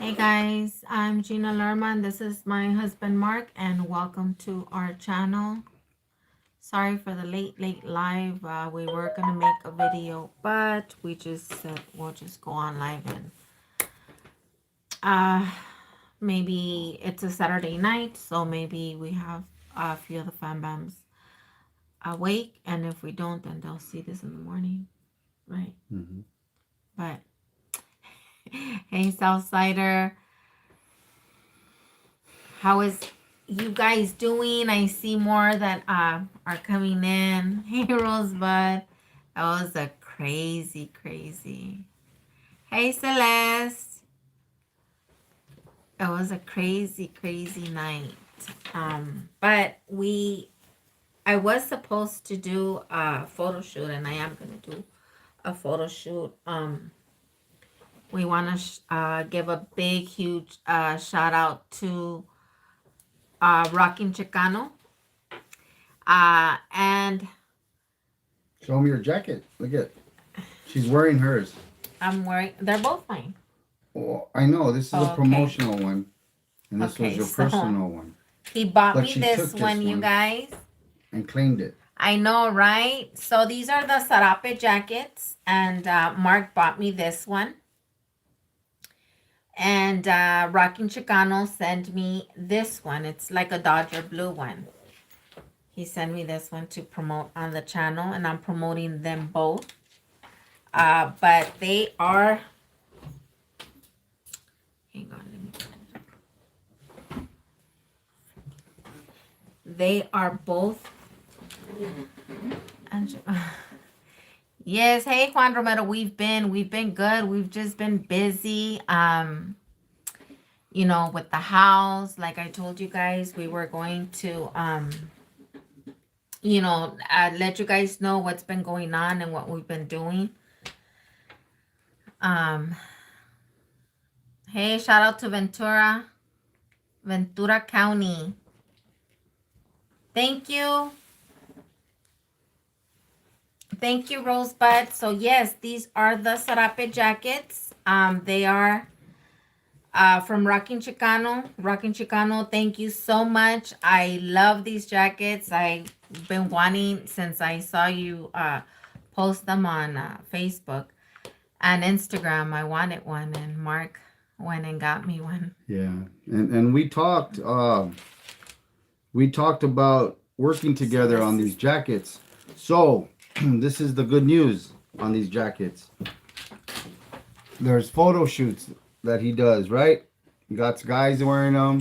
Hey guys, I'm Gina Lerman. This is my husband Mark, and welcome to our channel. Sorry for the late live. We were gonna make a video, but we just said we'll just go on live and uh maybe it's a Saturday night, so maybe we have a few of the fan bams awake, and if we don't, then they'll see this in the morning, right? Mm-hmm. But hey, Southsider. How is you guys doing? I see more that are coming in. Hey Rosebud. That was a crazy. Hey Celeste. It was a crazy night. But I was supposed to do a photo shoot, and I am gonna do a photo shoot. We want to give a big, huge shout out to Rockin' Chicano. And Show me your jacket. Look at, she's wearing hers. I'm wearing, they're both mine. Oh, I know this is a promotional one, and this was your personal one. He bought me this one, you guys, and claimed it. I know, right? So these are the Sarape jackets, and Mark bought me this one. And Rockin' Chicano sent me this one. It's like a Dodger blue one. He sent me this one to promote on the channel, and I'm promoting them both. But they are, hang on, let me, they are both, yes, hey Juan Romero, we've been good. We've just been busy. You know, with the house, like I told you guys, we were going to you know, let you guys know what's been going on and what we've been doing. Hey, shout out to Ventura County. Thank you, Rosebud. So yes, these are the Sarape jackets. They are from Rockin' Chicano. Thank you so much. I love these jackets. I've been wanting since I saw you post them on Facebook and Instagram. I wanted one, and Mark went and got me one. Yeah, and we talked about working together on these jackets. So this is the good news on these jackets. There's photo shoots that he does, right? You got guys wearing them.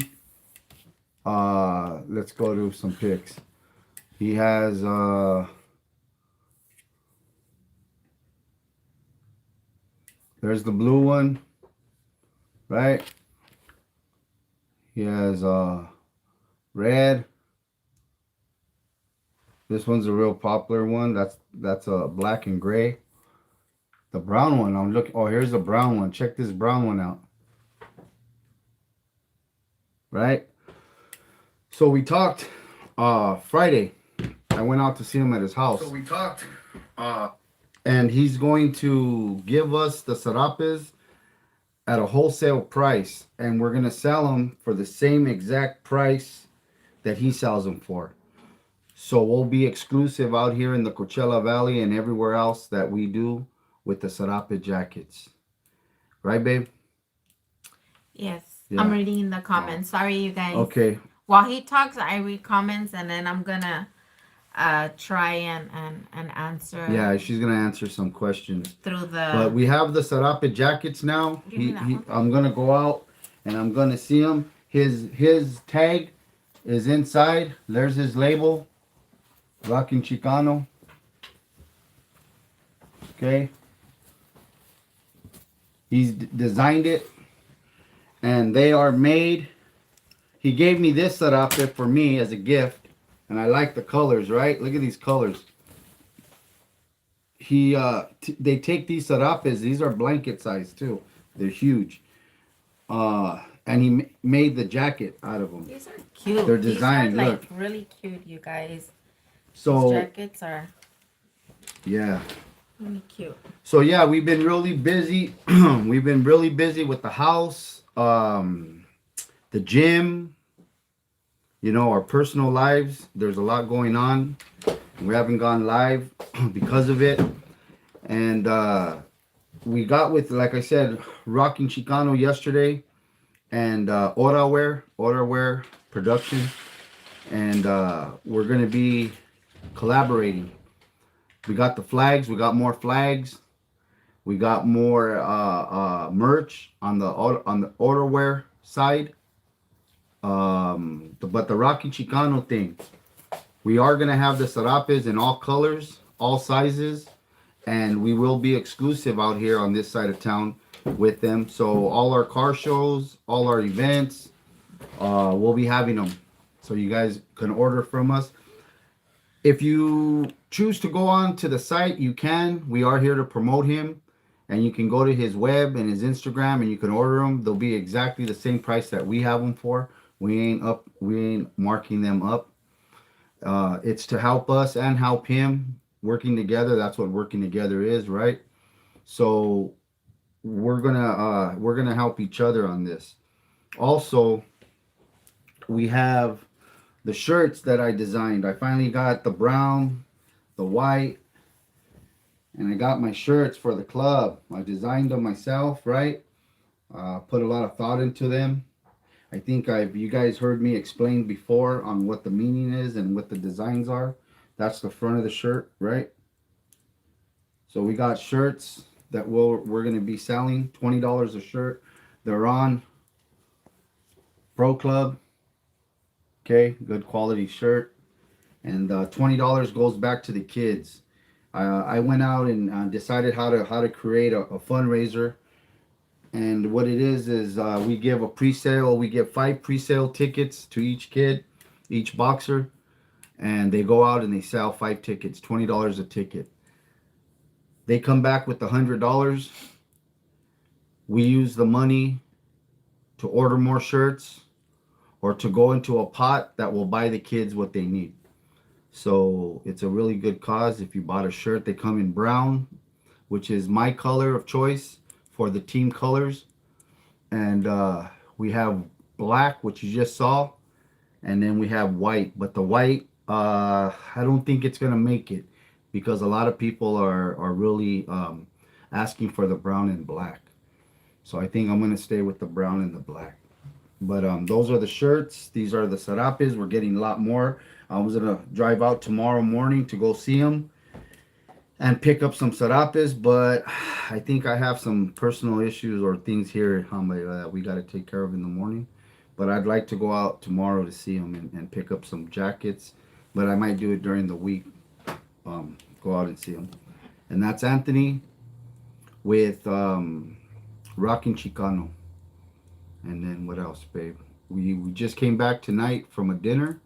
Let's go to some pics. He has there's the blue one, right? He has red. This one's a real popular one. That's a black and gray. The brown one, I'm looking. Oh, here's the brown one. Check this brown one out. Right? So we talked Friday. I went out to see him at his house. And he's going to give us the sarapes at a wholesale price, and we're going to sell them for the same exact price that he sells them for. So we'll be exclusive out here in the Coachella Valley and everywhere else that we do with the sarape jackets. Right, babe? Yes. Yeah. I'm reading the comments. Sorry, you guys. Okay. While he talks, I read comments, and then I'm gonna try and answer. Yeah, she's gonna answer some questions through the. But we have the sarape jackets now. I'm gonna go out and I'm gonna see him. His tag is inside. There's his label. Rockin' Chicano. Okay. He's designed it, and they are made. He gave me this sarape for me as a gift, and I like the colors. Right? Look at these colors. They take these sarapes. These are blanket size too. They're huge. And he made the jacket out of them. These are cute. They're designed. These are, like, look, really cute, you guys. So these jackets are. Yeah. Really cute. So yeah, we've been really busy. We've been really busy with the house. Um, the gym, our personal lives. There's a lot going on. We haven't gone live because of it. And we got with, like I said, Rocking Chicano yesterday and Oraware Production. And we're going to be collaborating. We got the flags. We got more flags. We got more merch on the outerwear side. But the Rocky Chicano thing, we are gonna have the sarapes in all colors, all sizes, and we will be exclusive out here on this side of town with them. So all our car shows, all our events, we'll be having them. So you guys can order from us. If you choose to go on to the site, you can. We are here to promote him. And you can go to his web and his Instagram and you can order them. They'll be exactly the same price that we have them for. We ain't marking them up. It's to help us and help him working together. That's what working together is, right? So we're gonna help each other on this. Also, we have the shirts that I designed. I finally got the brown, the white, and I got my shirts for the club. I designed them myself, right? Put a lot of thought into them. I think you guys heard me explain before on what the meaning is and what the designs are. That's the front of the shirt, right? So we got shirts that we're gonna be selling $20 a shirt. They're on Pro Club. Okay, good quality shirt, and $20 goes back to the kids. I went out and decided how to create a fundraiser. And what it is we give a pre-sale. We give 5 pre-sale tickets to each kid, each boxer, and they go out and they sell 5 tickets, $20 a ticket. They come back with $100. We use the money to order more shirts or to go into a pot that will buy the kids what they need. So it's a really good cause. If you bought a shirt, they come in brown, which is my color of choice for the team colors. And we have black, which you just saw, and then we have white. But the white, I don't think it's gonna make it because a lot of people are really asking for the brown and black. So I think I'm gonna stay with the brown and the black. But those are the shirts. These are the sarapes. We're getting a lot more. I was gonna drive out tomorrow morning to go see them and pick up some sarapes, but I think I have some personal issues or things here that we got to take care of in the morning. But I'd like to go out tomorrow to see them and pick up some jackets. But I might do it during the week. Go out and see them. And that's Anthony with Rockin' Chicano. And then what else, babe? We just came back tonight from a dinner,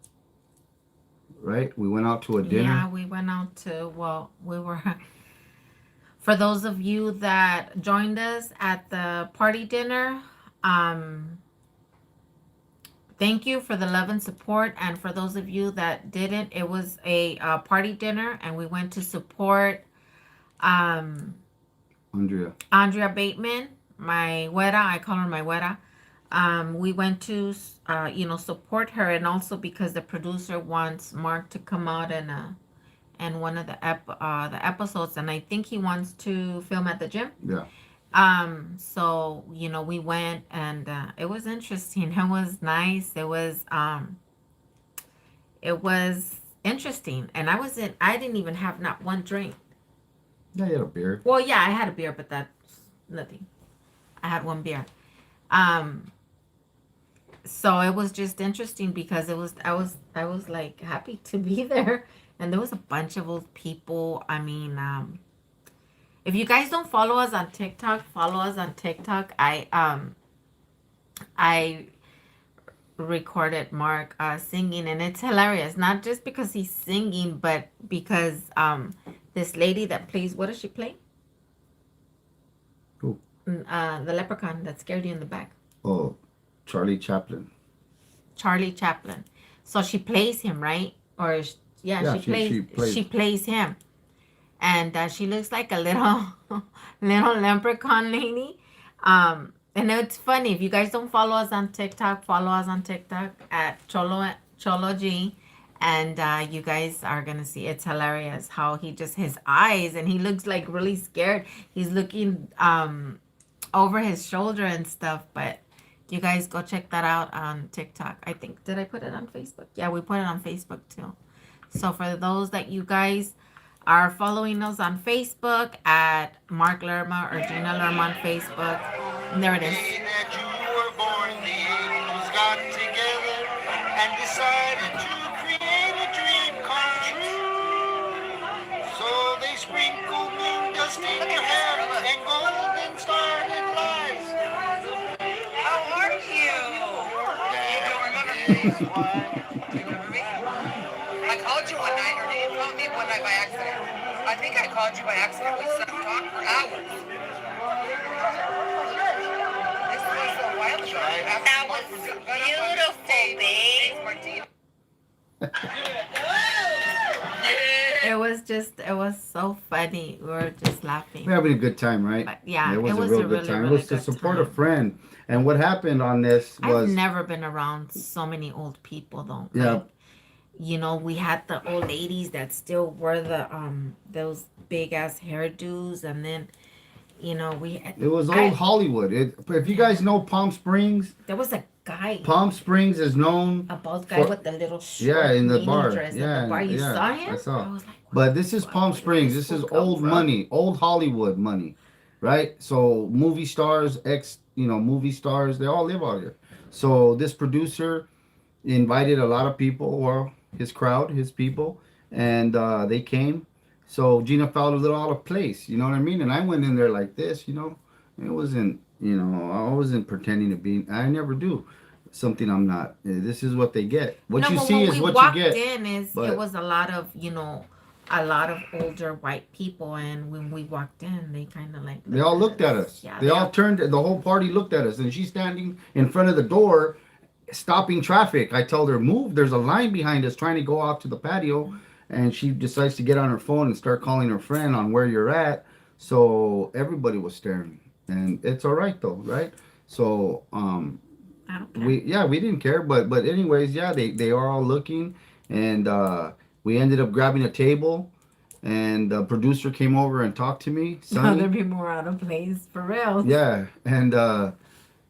right? We went out to a dinner. Yeah, we went out to, well, we were, for those of you that joined us at the party dinner, thank you for the love and support. And for those of you that didn't, it was a party dinner and we went to support Andrea Bateman, my güera. I call her my güera. We went to support her, and also because the producer wants Mark to come out and one of the episodes, and I think he wants to film at the gym. Yeah. So we went, and it was interesting. It was nice. It was interesting, and I didn't even have not one drink. Yeah, you had a beer. Well, yeah, I had a beer, but that's nothing. I had one beer. So it was just interesting because I was like happy to be there, and there was a bunch of old people. I mean, if you guys don't follow us on TikTok, follow us on TikTok. I recorded Mark singing, and it's hilarious. Not just because he's singing, but because this lady that plays, what does she play? Who? The leprechaun that scared you in the back. Oh, Charlie Chaplin. Charlie Chaplin. So she plays him, right? Or she plays him, and she looks like a little little leprechaun lady. And it's funny if you guys don't follow us on TikTok, follow us on TikTok at Cholo G, and you guys are gonna see it's hilarious how he just his eyes and he looks like really scared. He's looking over his shoulder and stuff, but. You guys go check that out on TikTok. I think did I put it on Facebook? Yeah, we put it on Facebook too. So for those that you guys are following us on Facebook at Mark Lerma or Gina Lerma on Facebook, and there it is. Day that you were born, the angels got together and decided to create a dream come true. So they sprinkled moon dust in your hair and golden started lights. How are you? You don't remember me? Do you remember me? I called you one night, or did you call me one night by accident? I think I called you by accident. We sat and talked for hours. This was a while ago. That was beautiful, babe. It was so funny. We were just laughing. We're having a good time, right? But yeah, it was a real good time. It was to support a friend. And what happened on this was I've never been around so many old people though. Yeah. Like, you know, we had the old ladies that still wore the those big ass hairdos, and then you know we had, it was old Hollywood. If you guys know Palm Springs, there was a guy, Palm Springs is known a bald guy with the little short yeah, in the mini bar. dress Yeah, at the bar. You yeah, saw him? I saw. I was like, but this is Palm Springs. This is old money, old Hollywood money, right? So movie stars, movie stars, they all live out here. So this producer invited a lot of people, or his crowd, his people, and they came. So Gina felt a little out of place, you know what I mean? And I went in there like this, It wasn't, I wasn't pretending to be. I never do something I'm not. This is what they get. What no, you but see when is we what walked you get. in, But it was a lot of a lot of older white people, and when we walked in, they kind of like they all looked at us. Yeah, they all turned. The whole party looked at us, and she's standing in front of the door, stopping traffic. I told her, move. There's a line behind us trying to go out to the patio, and she decides to get on her phone and start calling her friend on where you're at. So everybody was staring, and it's all right though, right? So I don't care. we didn't care, but anyways, yeah, they are all looking, and we ended up grabbing a table, and the producer came over and talked to me. Sonny. Other people were out of place for real. Yeah, and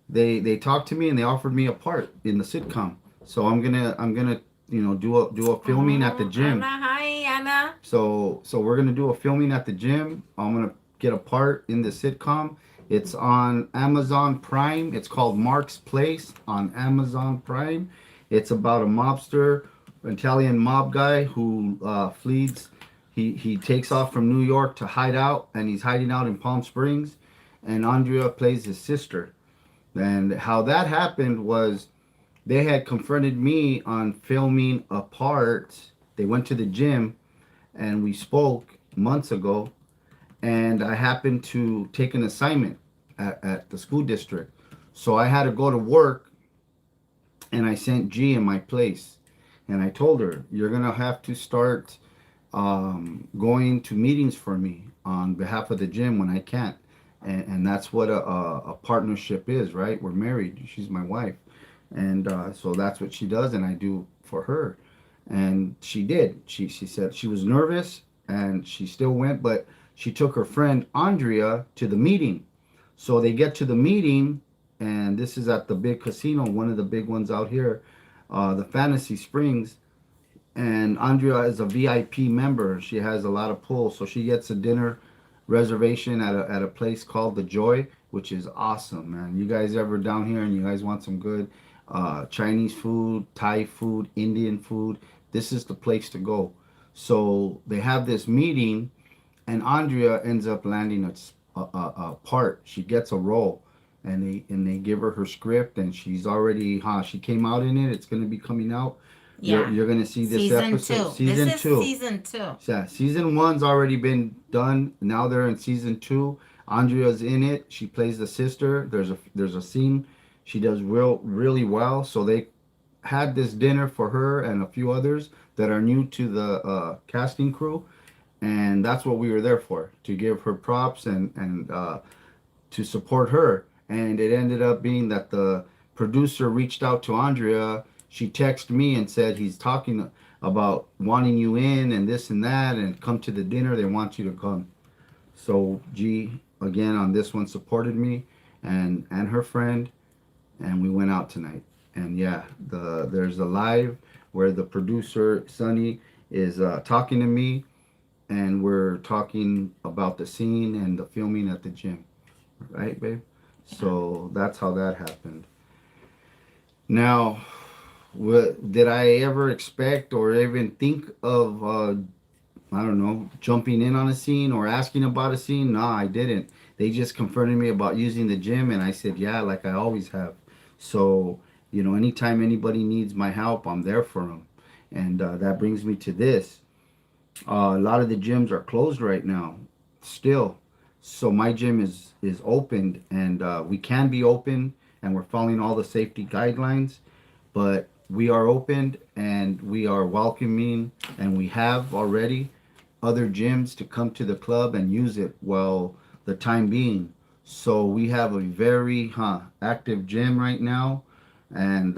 they talked to me and they offered me a part in the sitcom. So I'm gonna do a filming at the gym. Anna, hi Anna. So we're gonna do a filming at the gym. I'm gonna get a part in the sitcom. It's on Amazon Prime. It's called Mark's Place on Amazon Prime. It's about a mobster, Italian mob guy who flees. He takes off from New York to hide out, and he's hiding out in Palm Springs. And Andrea plays his sister. And how that happened was they had confronted me on filming a part. They went to the gym, and we spoke months ago, and I happened to take an assignment at the school district. So I had to go to work, and I sent G in my place. And I told her, you're going to have to start going to meetings for me on behalf of the gym when I can't. And that's what a partnership is, right? We're married. She's my wife. And so that's what she does, and I do for her. And she did. She said she was nervous, and she still went, but she took her friend Andrea to the meeting. So they get to the meeting, and this is at the big casino, one of the big ones out here, the Fantasy Springs. And Andrea is a VIP member. She has a lot of pull, so she gets a dinner reservation at a place called The Joy, which is awesome, man. You guys ever down here and you guys want some good Chinese food, Thai food, Indian food, this is the place to go. So they have this meeting, and Andrea ends up landing a part. She gets a role, and they give her script, and she's already she came out in it. It's going to be coming out. Yeah. You're going to see this season episode. 2. Season This is 2. season 2. Yeah, season 1's already been done. Now they're in season 2. Andrea's in it. She plays the sister. There's a scene she does really well. So they had this dinner for her and a few others that are new to the casting crew, and that's what we were there for, to give her props and to support her. And it ended up being that the producer reached out to Andrea. She texted me and said he's talking about wanting you in and this and that and come to the dinner. They want you to come. So G again on this one supported me and her friend, and we went out tonight. And yeah, there's a live where the producer Sonny is talking to me, and we're talking about the scene and the filming at the gym, right, babe? So that's how that happened. Now, what did I ever expect or even think of? I don't know, jumping in on a scene or asking about a scene? No, I didn't. They just confronted me about using the gym, and I said, yeah, like I always have. So, anytime anybody needs my help, I'm there for them. And that brings me to this. A lot of the gyms are closed right now, still. So my gym is opened, and we can be open, and we're following all the safety guidelines. But we are opened, and we are welcoming, and we have already other gyms to come to the club and use it while the time being. So we have a very active gym right now, and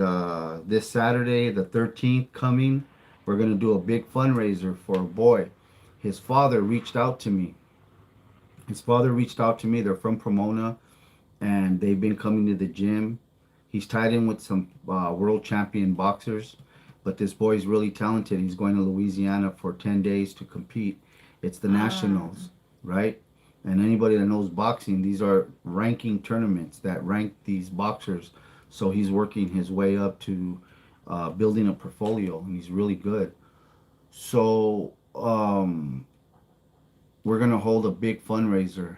this Saturday, the 13th coming, we're gonna do a big fundraiser for a boy. His father reached out to me. His father reached out to me. They're from Pomona, and they've been coming to the gym. He's tied in with some world champion boxers, but this boy's really talented. He's going to Louisiana for 10 days to compete. It's the nationals, right? And anybody that knows boxing, these are ranking tournaments that rank these boxers. So he's working his way up to building a portfolio, and he's really good. So we're gonna hold a big fundraiser,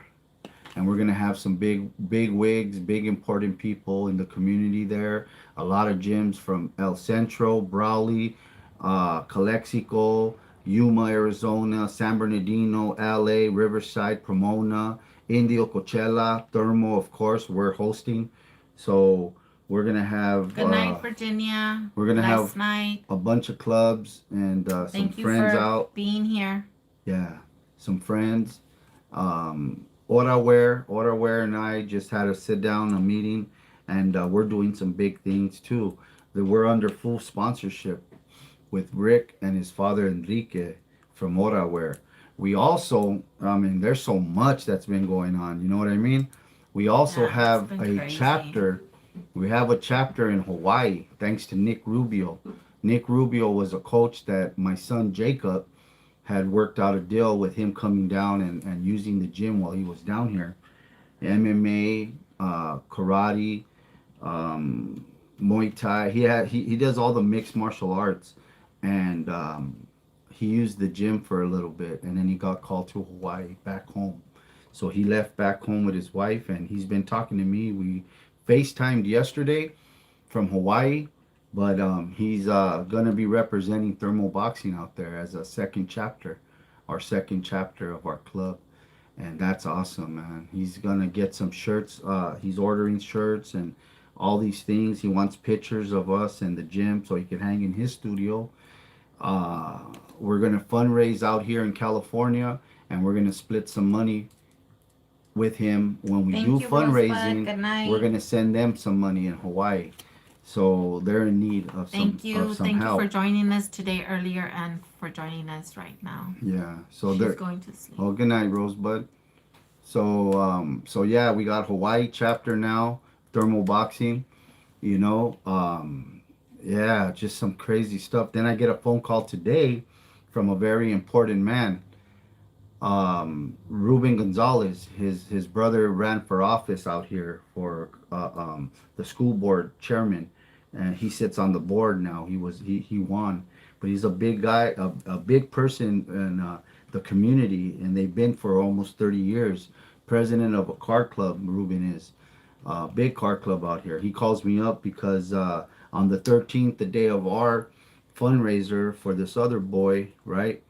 and we're gonna have some big wigs, big important people in the community there. A lot of gyms from El Centro, Brawley, Calexico, Yuma, Arizona, San Bernardino, LA, Riverside, Pomona, Indio, Coachella, Thermo, of course, we're hosting. So we're gonna have Good night, Virginia. we're gonna Last have night. a bunch of clubs and some Thank you friends for out. being here. Yeah, some friends. Oraware and I just had a sit down, a meeting, and we're doing some big things too. That we're under full sponsorship with Rick and his father Enrique from Oraware. We also, I mean, there's so much that's been going on. You know what I mean? We also Yeah, it's have been a crazy. chapter. We have a chapter in Hawaii, thanks to Nick Rubio. Nick Rubio was a coach that my son Jacob had worked out a deal with him coming down and using the gym while he was down here. MMA, karate, um, Muay Thai. He does all the mixed martial arts, and he used the gym for a little bit, and then he got called to Hawaii back home. So he left back home with his wife, and he's been talking to me. We FaceTimed yesterday from Hawaii, but he's gonna be representing thermal boxing out there as a second chapter, our second chapter of our club, and that's awesome, man. He's gonna get some shirts. He's ordering shirts and all these things. He wants pictures of us in the gym so he can hang in his studio. Uh, we're gonna fundraise out here in California, and we're gonna split some money with him when we Thank do you, Rosebud. fundraising. Good night. We're gonna send them some money in Hawaii, so they're in need of Thank you. some Thank help. you for joining us today earlier and for joining us right now. Yeah. So She's they're. going to sleep. Oh, good night, Rosebud. So yeah, we got Hawaii chapter now, thermal boxing. You know, yeah, just some crazy stuff. Then I get a phone call today from a very important man, Ruben Gonzalez. His brother ran for office out here for the school board chairman, and he sits on the board now. He won, but he's a big guy, a big person in the community, and they've been for almost 30 years. President of a car club, Ruben is. Big car club out here. He calls me up because on the 13th, the day of our fundraiser for this other boy, right?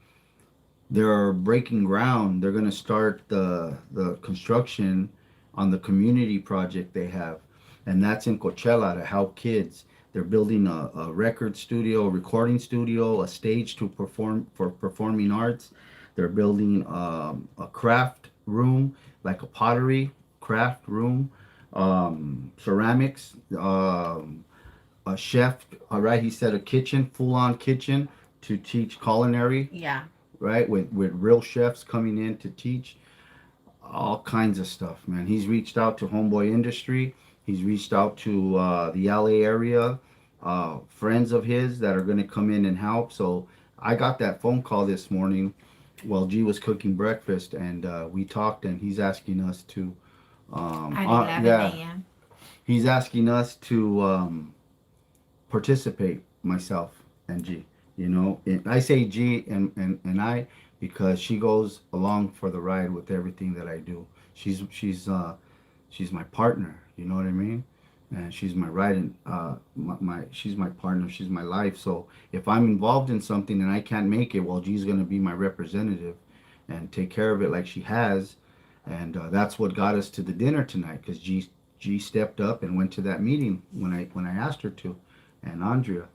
They're breaking ground. They're gonna start the construction on the community project they have, and that's in Coachella to help kids. They're building a record studio, a recording studio, a stage to perform for performing arts. They're building a craft room, like a pottery craft room. ceramics, a chef. All right, he said a kitchen, full on kitchen to teach culinary. Yeah. Right, with real chefs coming in to teach all kinds of stuff, man. He's reached out to Homeboy Industry. He's reached out to the LA area, friends of his that are going to come in and help. So I got that phone call this morning while G was cooking breakfast, and we talked, and he's asking us to, At 11 yeah, a.m. he's asking us to participate, myself and G. You know, and I say G and I because she goes along for the ride with everything that I do. She's my partner. You know what I mean? And she's my riding my she's my partner. She's my life. So if I'm involved in something and I can't make it, well, G's gonna be my representative and take care of it like she has. And that's what got us to the dinner tonight because G stepped up and went to that meeting when I asked her to, and Andrea.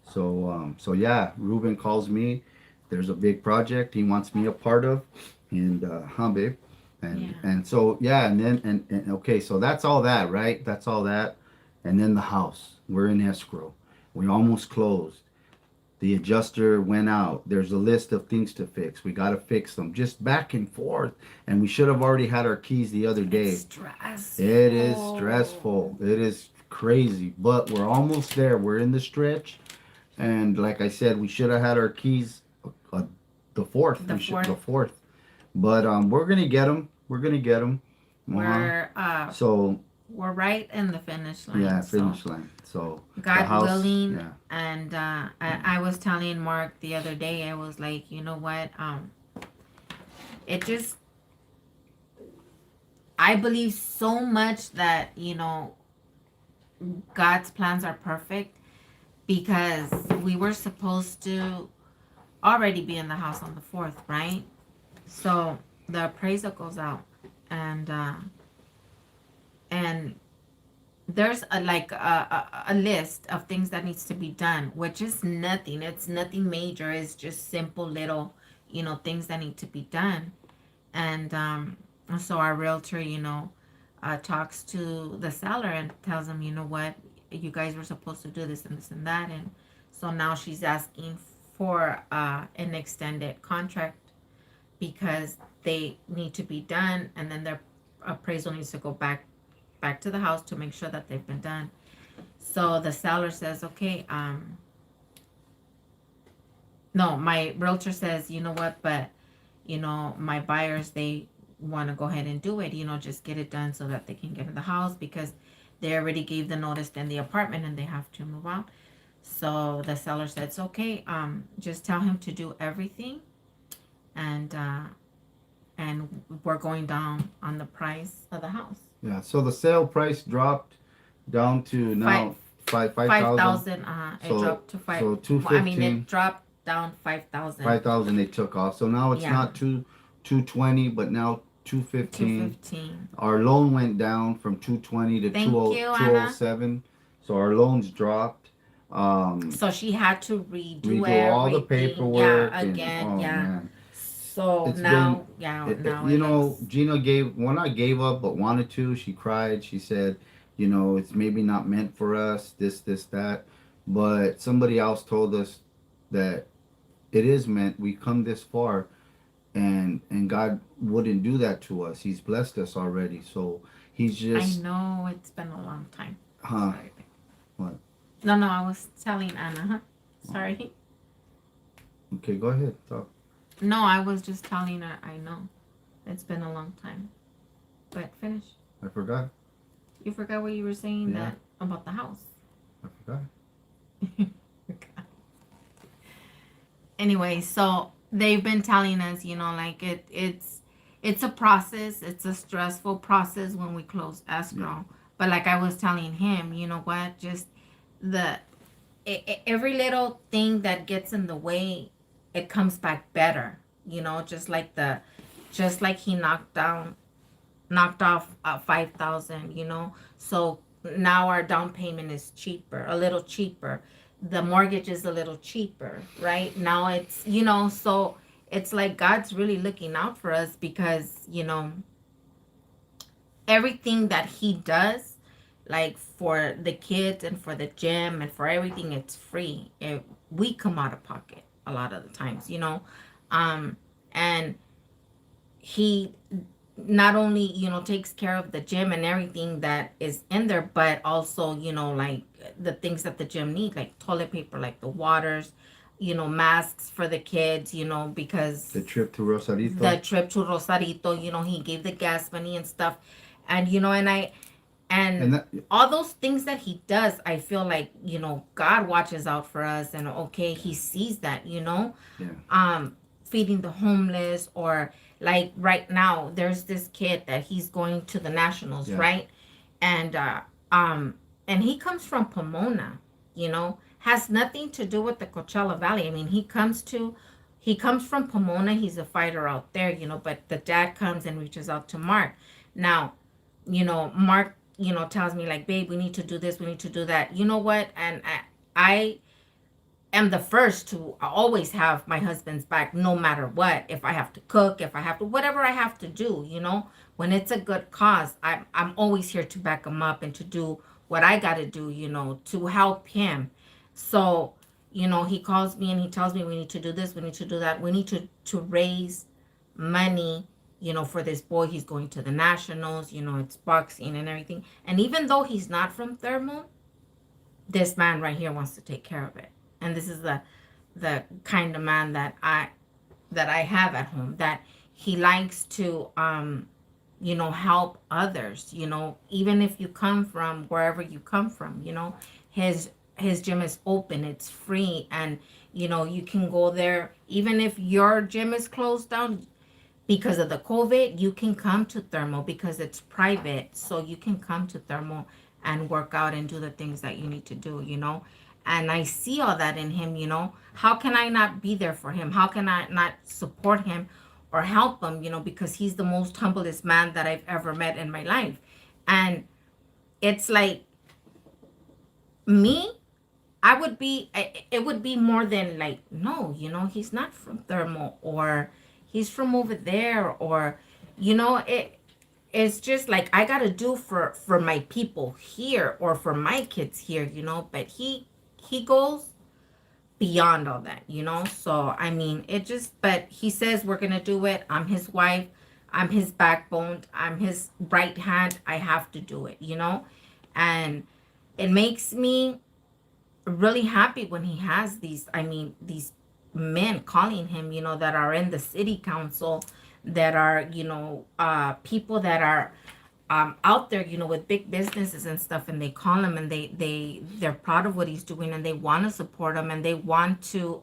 So yeah, Ruben calls me. There's a big project he wants me a part of, and huh, babe, Yeah. and so yeah, and then and okay, so that's all that, right? That's all that, and then the house. We're in escrow. We almost closed. The adjuster went out. There's a list of things to fix. We got to fix them. Just back and forth, and we should have already had our keys the other day. It's stressful. It is stressful. It is crazy, but we're almost there. We're in the stretch, and like I said, we should have had our keys the fourth. The fourth. The fourth. But we're gonna get them. We're gonna get them. So we're right in the finish line. Yeah, so finish line. So God willing, yeah. and I was telling Mark the other day. I was like, you know what? It just I believe so much that God's plans are perfect because we were supposed to already be in the house on the 4th, right? So the appraisal goes out, and there's a list of things that needs to be done, which is nothing. It's nothing major. It's just simple little, things that need to be done. And so our realtor, talks to the seller and tells him, you know what, you guys were supposed to do this and this and that. And so now she's asking for an extended contract because they need to be done, and then their appraisal needs to go back to the house to make sure that they've been done. So the seller says, okay, no, my realtor says, you know what, but my buyers, they want to go ahead and do it, just get it done so that they can get in the house because they already gave the notice in the apartment and they have to move out. So the seller says, okay, just tell him to do everything, and we're going down on the price of the house. Yeah. So the sale price dropped down to now 5,000. It dropped to 5. So 215. I mean, it dropped down 5,000. 5,000 they took off. So now it's not 220, but now 215. 215. Our loan went down from 220 to 207. So our loans dropped. So she had to redo all the paperwork. Yeah, again. And, Man. So it's now, now Gina not gave up, but wanted to. She cried. She said, it's maybe not meant for us, this, that. But somebody else told us that it is meant. We come this far, and God wouldn't do that to us. He's blessed us already. So he's just. I know it's been a long time. Huh? Sorry. What? No, I was telling Anna. Sorry. Okay, go ahead. Talk. No, I was just telling her. I know it's been a long time, but finish. I forgot. You forgot what you were saying that about the house. I forgot. Anyway, so they've been telling us, it's a process. It's a stressful process when we close escrow. Yeah. But like I was telling him, you know what? Just every little thing that gets in the way, it comes back better. Just like he knocked off 5,000. So now our down payment is cheaper, a little cheaper. The mortgage is a little cheaper, right? Now it's, so it's like God's really looking out for us because, everything that he does, like for the kids and for the gym and for everything, it's free. We come out of pocket a lot of the times, um and he not only takes care of the gym and everything that is in there, but also like the things that the gym need, like toilet paper, like the waters, masks for the kids, because The trip to the Rosarito. trip to Rosarito, he gave the gas money and stuff. And and And that, all those things that he does, I feel like, God watches out for us, and okay, he sees that, yeah, feeding the homeless, or like right now there's this kid that he's going to the nationals, yeah, right? And um and he comes from Pomona, has nothing to do with the Coachella Valley. I mean, he comes from Pomona. He's a fighter out there, but the dad comes and reaches out to Mark. Now, Mark, tells me like, babe, we need to do this, we need to do that. You know what? And I am the first to always have my husband's back no matter what. If I have to cook, if I have to, whatever I have to do, when it's a good cause, I'm always here to back him up and to do what I got to do, to help him. So, he calls me and he tells me we need to do this, we need to do that, we need to raise money, for this boy. He's going to the nationals, it's boxing and everything. And even though he's not from Thermal, this man right here wants to take care of it. And this is the kind of man that I have at home, that he likes to help others, even if you come from wherever you come from, his gym is open, it's free, and you can go there. Even if your gym is closed down because of the COVID, you can come to Thermal because it's private. So you can come to Thermal and work out and do the things that you need to do, And I see all that in him, How can I not be there for him? How can I not support him or help him, because he's the most humblest man that I've ever met in my life. And it's like, me, it would be more than like, no, he's not from Thermal, or he's from over there, or, it's just like I gotta do for my people here, or for my kids here, but he goes beyond all that, So I mean, it just, but he says we're gonna do it. I'm his wife, I'm his backbone, I'm his right hand. I have to do it, And it makes me really happy when he has these, I mean, these men calling him, that are in the city council, that are, people that are out there, with big businesses and stuff, and they call him, and they're proud of what he's doing, and they want to support him, and they want to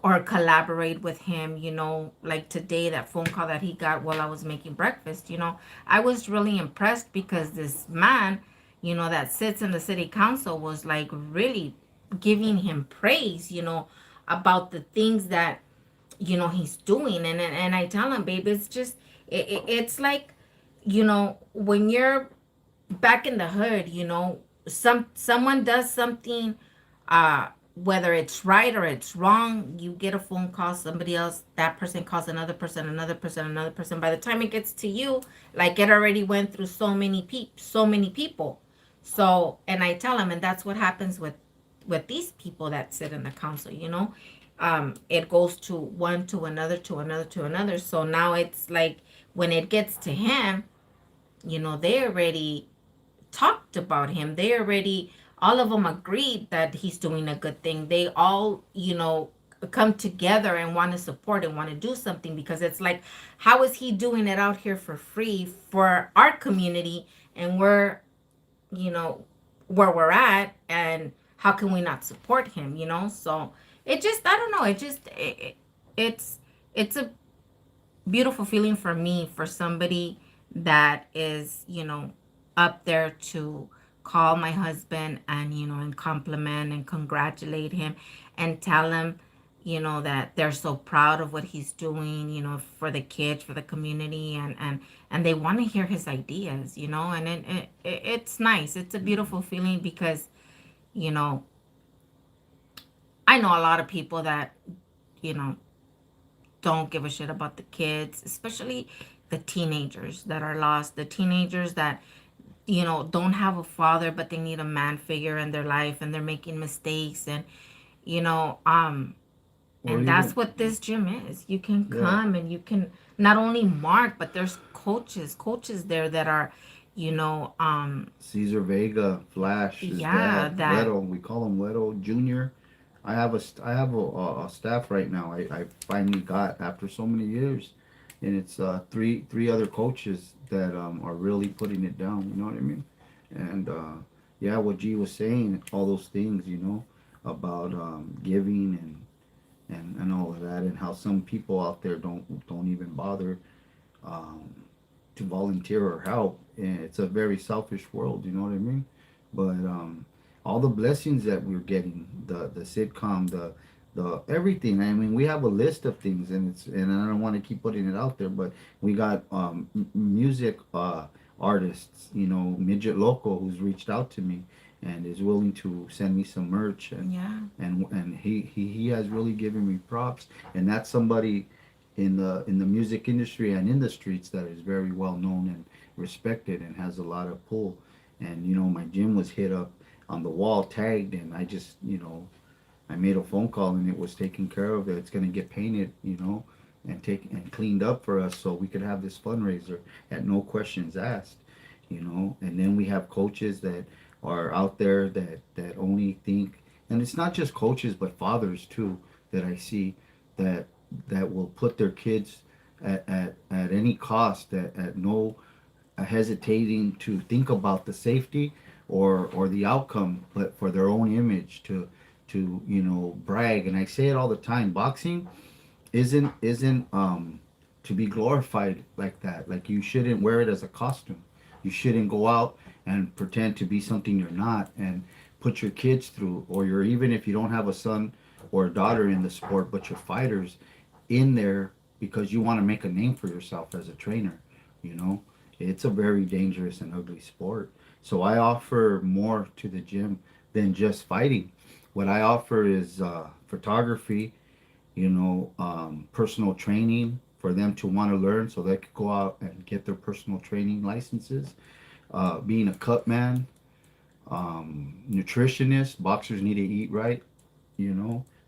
or collaborate with him, like today, that phone call that he got while I was making breakfast, I was really impressed, because this man, that sits in the city council, was like really giving him praise, about the things that, he's doing. And I tell him, babe, it's just, it's like, when you're back in the hood, someone does something, whether it's right or it's wrong, you get a phone call, somebody else, that person calls another person, another person, another person. By the time it gets to you, like, it already went through so many people. So, and I tell them, and that's what happens with these people that sit in the council, it goes to one, to another, to another, to another. So now it's like, when it gets to him, they already talked about him. They already, all of them agreed that he's doing a good thing. They all, come together and want to support and want to do something, because it's like, how is he doing it out here for free for our community, and we're, where we're at, and how can we not support him, So it just, I don't know, it's it's a beautiful feeling for me, for somebody that is, up there, to call my husband, and, and compliment and congratulate him, and tell him, that they're so proud of what he's doing, for the kids, for the community, and they want to hear his ideas, and it's nice. It's a beautiful feeling, because, you know, I know a lot of people that, you know, don't give a shit about the kids, especially the teenagers that are lost, the teenagers that don't have a father, but they need a man figure in their life, and they're making mistakes, and you know um Or and that's even, what this gym is. You can yeah, come and you can not only mark, but there's coaches there that are, you know Caesar Vega, Flash, his yeah, dad, that, Leto. We call him Leto Junior. I have a staff right now. I finally got after so many years, and it's three other coaches that are really putting it down. You know what I mean? And yeah, what G was saying, all those things, about giving and all of that, and how some people out there don't even bother um, to volunteer or help. And it's a very selfish world, you know what I mean? But all the blessings that we're getting, the sitcom, the everything. I mean, we have a list of things, and I don't want to keep putting it out there, but we got music artists, Midget Loco, who's reached out to me and is willing to send me some merch, yeah, and he has really given me props, and that's somebody in the music industry and in the streets that is very well known and respected and has a lot of pull. And my gym was hit up on the wall, tagged, and I just I made a phone call and it was taken care of. It's gonna get painted, and cleaned up for us so we could have this fundraiser at no questions asked. And then we have coaches that are out there that only think, and it's not just coaches but fathers too that I see that will put their kids at any cost, at no hesitating to think about the safety or the outcome, but for their own image to brag. And I say it all the time, boxing isn't to be glorified like that. Like, you shouldn't wear it as a costume. You shouldn't go out and pretend to be something you're not and put your kids through, or you're, even if you don't have a son or a daughter in the sport, but you're fighters in there because you want to make a name for yourself as a trainer. you know it's a very dangerous and ugly sport. So I offer more to the gym than just fighting. What I offer is photography, personal training for them to want to learn so they could go out and get their personal training licenses, being a cut man, nutritionist. Boxers need to eat right.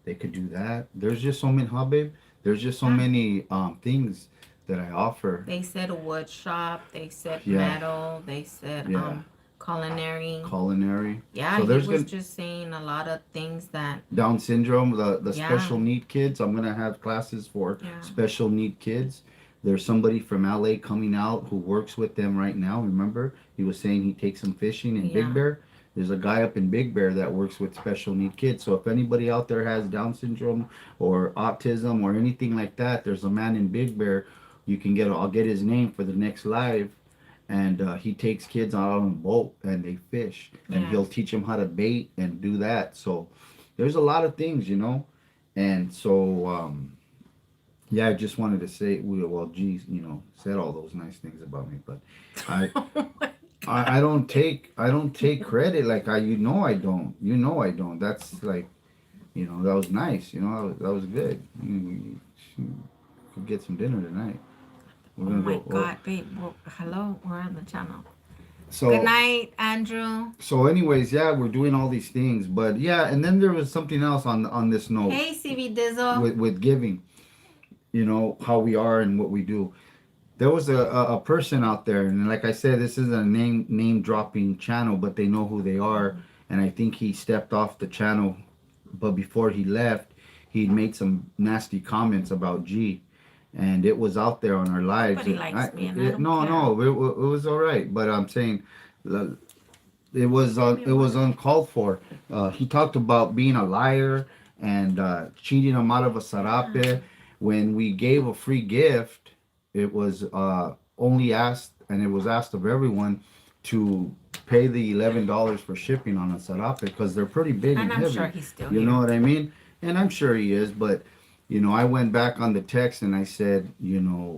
They could do that. There's just so many, huh, babe? There's just so yeah. many things that I offer. They said a wood shop. They said Yeah, metal. They said yeah. culinary. Culinary. Yeah, So he there's was gonna just saying a lot of things that. Down syndrome, the Yeah, special need kids. I'm gonna have classes for yeah, special need kids. There's somebody from LA coming out who works with them right now. Remember, he was saying he takes them fishing in Big yeah, Bear. There's a guy up in Big Bear that works with special need kids. So if anybody out there has Down syndrome or autism or anything like that, there's a man in Big Bear. You can get. I'll get his name for the next live, and he takes kids out on a boat and they fish, and yeah. he'll teach them how to bait and do that. So there's a lot of things. And so yeah, I just wanted to say, well, geez, said all those nice things about me, but I Oh my I god. don't take credit. Like, I don't. That's like, that was nice. That was good. We could get some dinner tonight. We're Oh gonna my go. Well, god, babe. Hello, we're on the channel. Good so night, Andrew. anyways, yeah, we're doing all these things, but yeah, and then there was something else on this note Hey, CB Dizzle. with giving. How we are and what we do. There was a person out there, and like I said, this isn't a name dropping channel, but they know who they are. And I think he stepped off the channel, but before he left, he made some nasty comments about G, and it was out there on our lives. Nobody likes me, and I don't No, care. no, it was all right, but I'm saying Give me it was water. uncalled for. He talked about being a liar and cheating him out of a Yeah. sarape. When we gave a free gift, it was only asked, and it was asked of everyone to pay the $11 for shipping on a sarape because they're pretty big And and I'm sure heavy. he's still You know here. what I mean? And I'm sure he is, but I went back on the text and I said,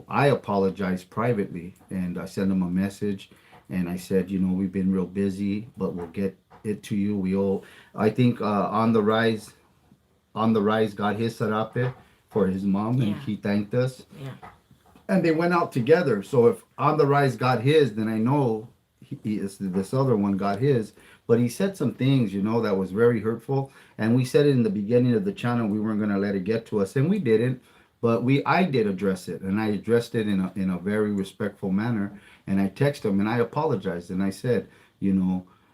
I apologized privately, and I sent him a message, and I said, we've been real busy, but we'll get it to you. I think on the rise got his sarape for his mom, and Yeah, he thanked us. yeah. and they went out together. So if On the Rise got his, then I know this other one got his. But he said some things, that was very hurtful. And we said it in the beginning of the channel. We weren't going to let it get to us, and we didn't. But I did address it, and I addressed it in a very respectful manner. And I texted him, and I apologized, and I said,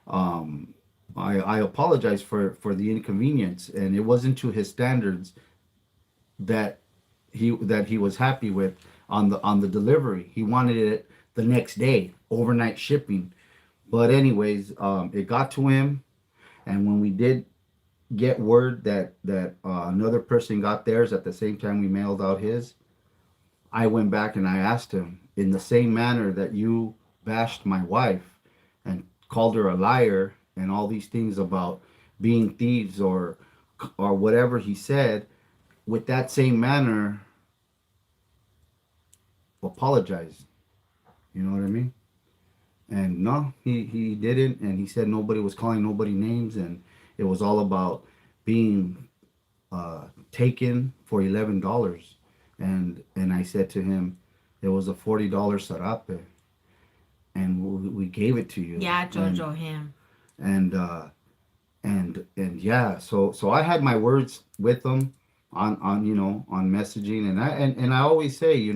um, I apologize for the inconvenience, and it wasn't to his standards that he was happy with on the delivery. He wanted it the next day, overnight shipping. But anyways, it got to him, and when we did get word that another person got theirs at the same time we mailed out his, I went back and I asked him, in the same manner that you bashed my wife and called her a liar and all these things about being thieves or whatever he said, with that same manner, apologize. You know what I mean? And no, he didn't, and he said nobody was calling nobody names, and it was all about being taken for $11. And I said to him, it was a $40 sarape, and we gave it to you. Yeah, Jojo him. And and yeah, so I had my words with them on messaging, and I always say,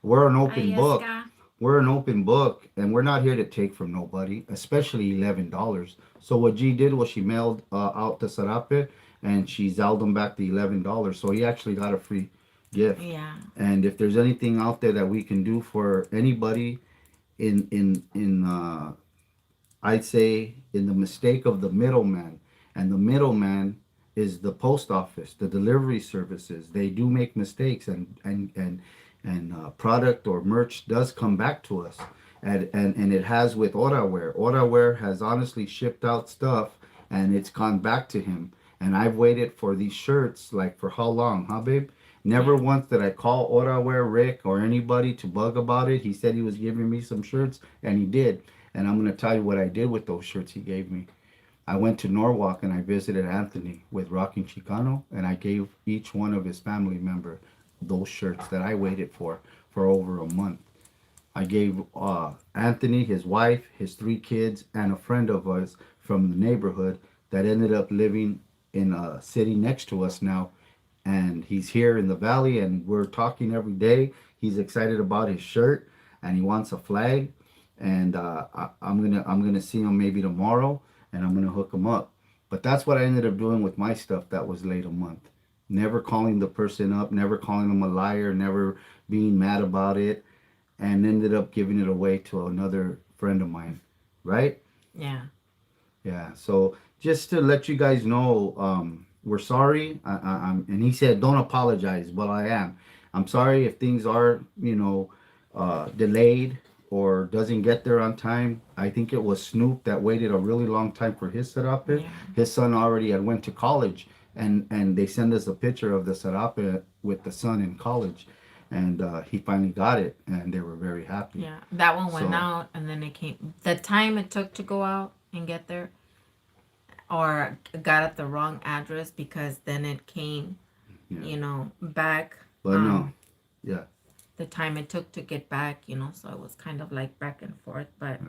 we're an open book. Ayesca. We're an open book, and we're not here to take from nobody, especially $11. So what G did was she mailed out the sarape, and she zelled him back the $11. So he actually got a free gift. Yeah. And if there's anything out there that we can do for anybody in I'd say in the mistake of the middleman, and the middleman is the post office, the delivery services. They do make mistakes, and product or merch does come back to us, and it has with Oraware. Oraware has honestly shipped out stuff, and it's gone back to him. And I've waited for these shirts like for how long, huh, babe? Never once did I call Oraware Rick or anybody to bug about it. He said he was giving me some shirts, and he did. And I'm going to tell you what I did with those shirts he gave me. I went to Norwalk and I visited Anthony with Rocking Chicano, and I gave each one of his family member those shirts that I waited for over a month. I gave Anthony, his wife, his 3 kids, and a friend of us from the neighborhood that ended up living in a city next to us now. And he's here in the valley, and we're talking every day. He's excited about his shirt, and he wants a flag. And I'm gonna see him maybe tomorrow, and I'm gonna hook him up. But that's what I ended up doing with my stuff that was late a month. Never calling the person up, never calling them a liar, never being mad about it, and ended up giving it away to another friend of mine, right? Yeah. Yeah. So just to let you guys know, we're sorry. And he said, don't apologize. Well, I am. I'm sorry if things are, delayed or doesn't get there on time. I think it was Snoop that waited a really long time for his serape. Yeah. His son already had went to college, and they sent us a picture of the serape with the son in college, and he finally got it, and they were very happy. Yeah. That one went So- out, and then it came. The time it took to go out and get there, or got at the wrong address, because then it came, Yeah. back. But no, yeah. The time it took to get back, so it was kind of like back and forth. But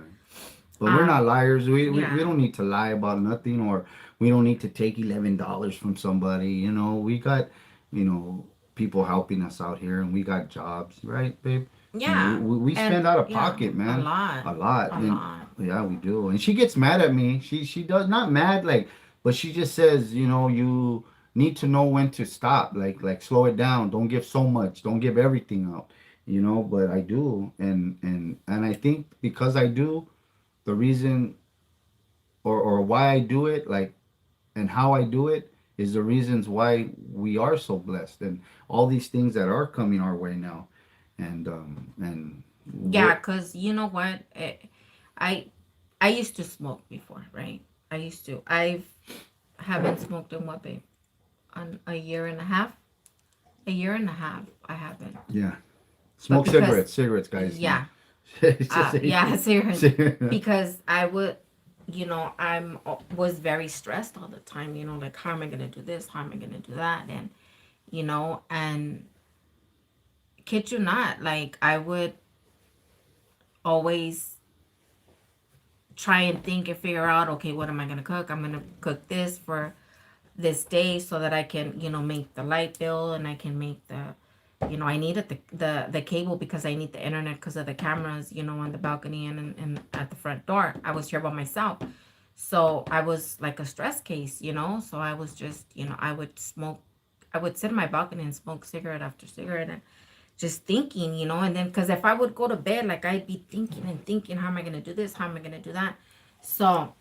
But we're not liars. We yeah. don't need to lie about nothing, or we don't need to take $11 from somebody. We got, people helping us out here, and we got jobs, right, babe? yeah, We And, spend out of yeah, pocket, man. a lot. A lot. A And- lot. Yeah, we do. And she gets mad at me. She does not mad but she just says, you need to know when to stop. Like slow it down. Don't give so much. Don't give everything out. But I do, and I think because I do, the reason or why I do it, and how I do it, is the reasons why we are so blessed, and all these things that are coming our way now, and Yeah, because you know what? I I used to smoke before, right? I haven't smoked in what, babe? On a year and a half? A year and a half, I haven't. yeah, smoke because- cigarettes, guys. Yeah. It's just- Yeah, serious. Cigarette. Because I would, was very stressed all the time, like, how am I going to do this? How am I going to do that? And, and kid you not, like I would always try and think and figure out, okay, what am I gonna cook? I'm gonna cook this for this day so that I can, make the light bill, and I can make the, I needed the cable because I need the internet because of the cameras, on the balcony and at the front door. I was here by myself. So I was like a stress case, So I was just, I would sit in my balcony and smoke cigarette after cigarette and just thinking, and then because if I would go to bed, like I'd be thinking and thinking, how am I gonna do this? How am I gonna do that? So,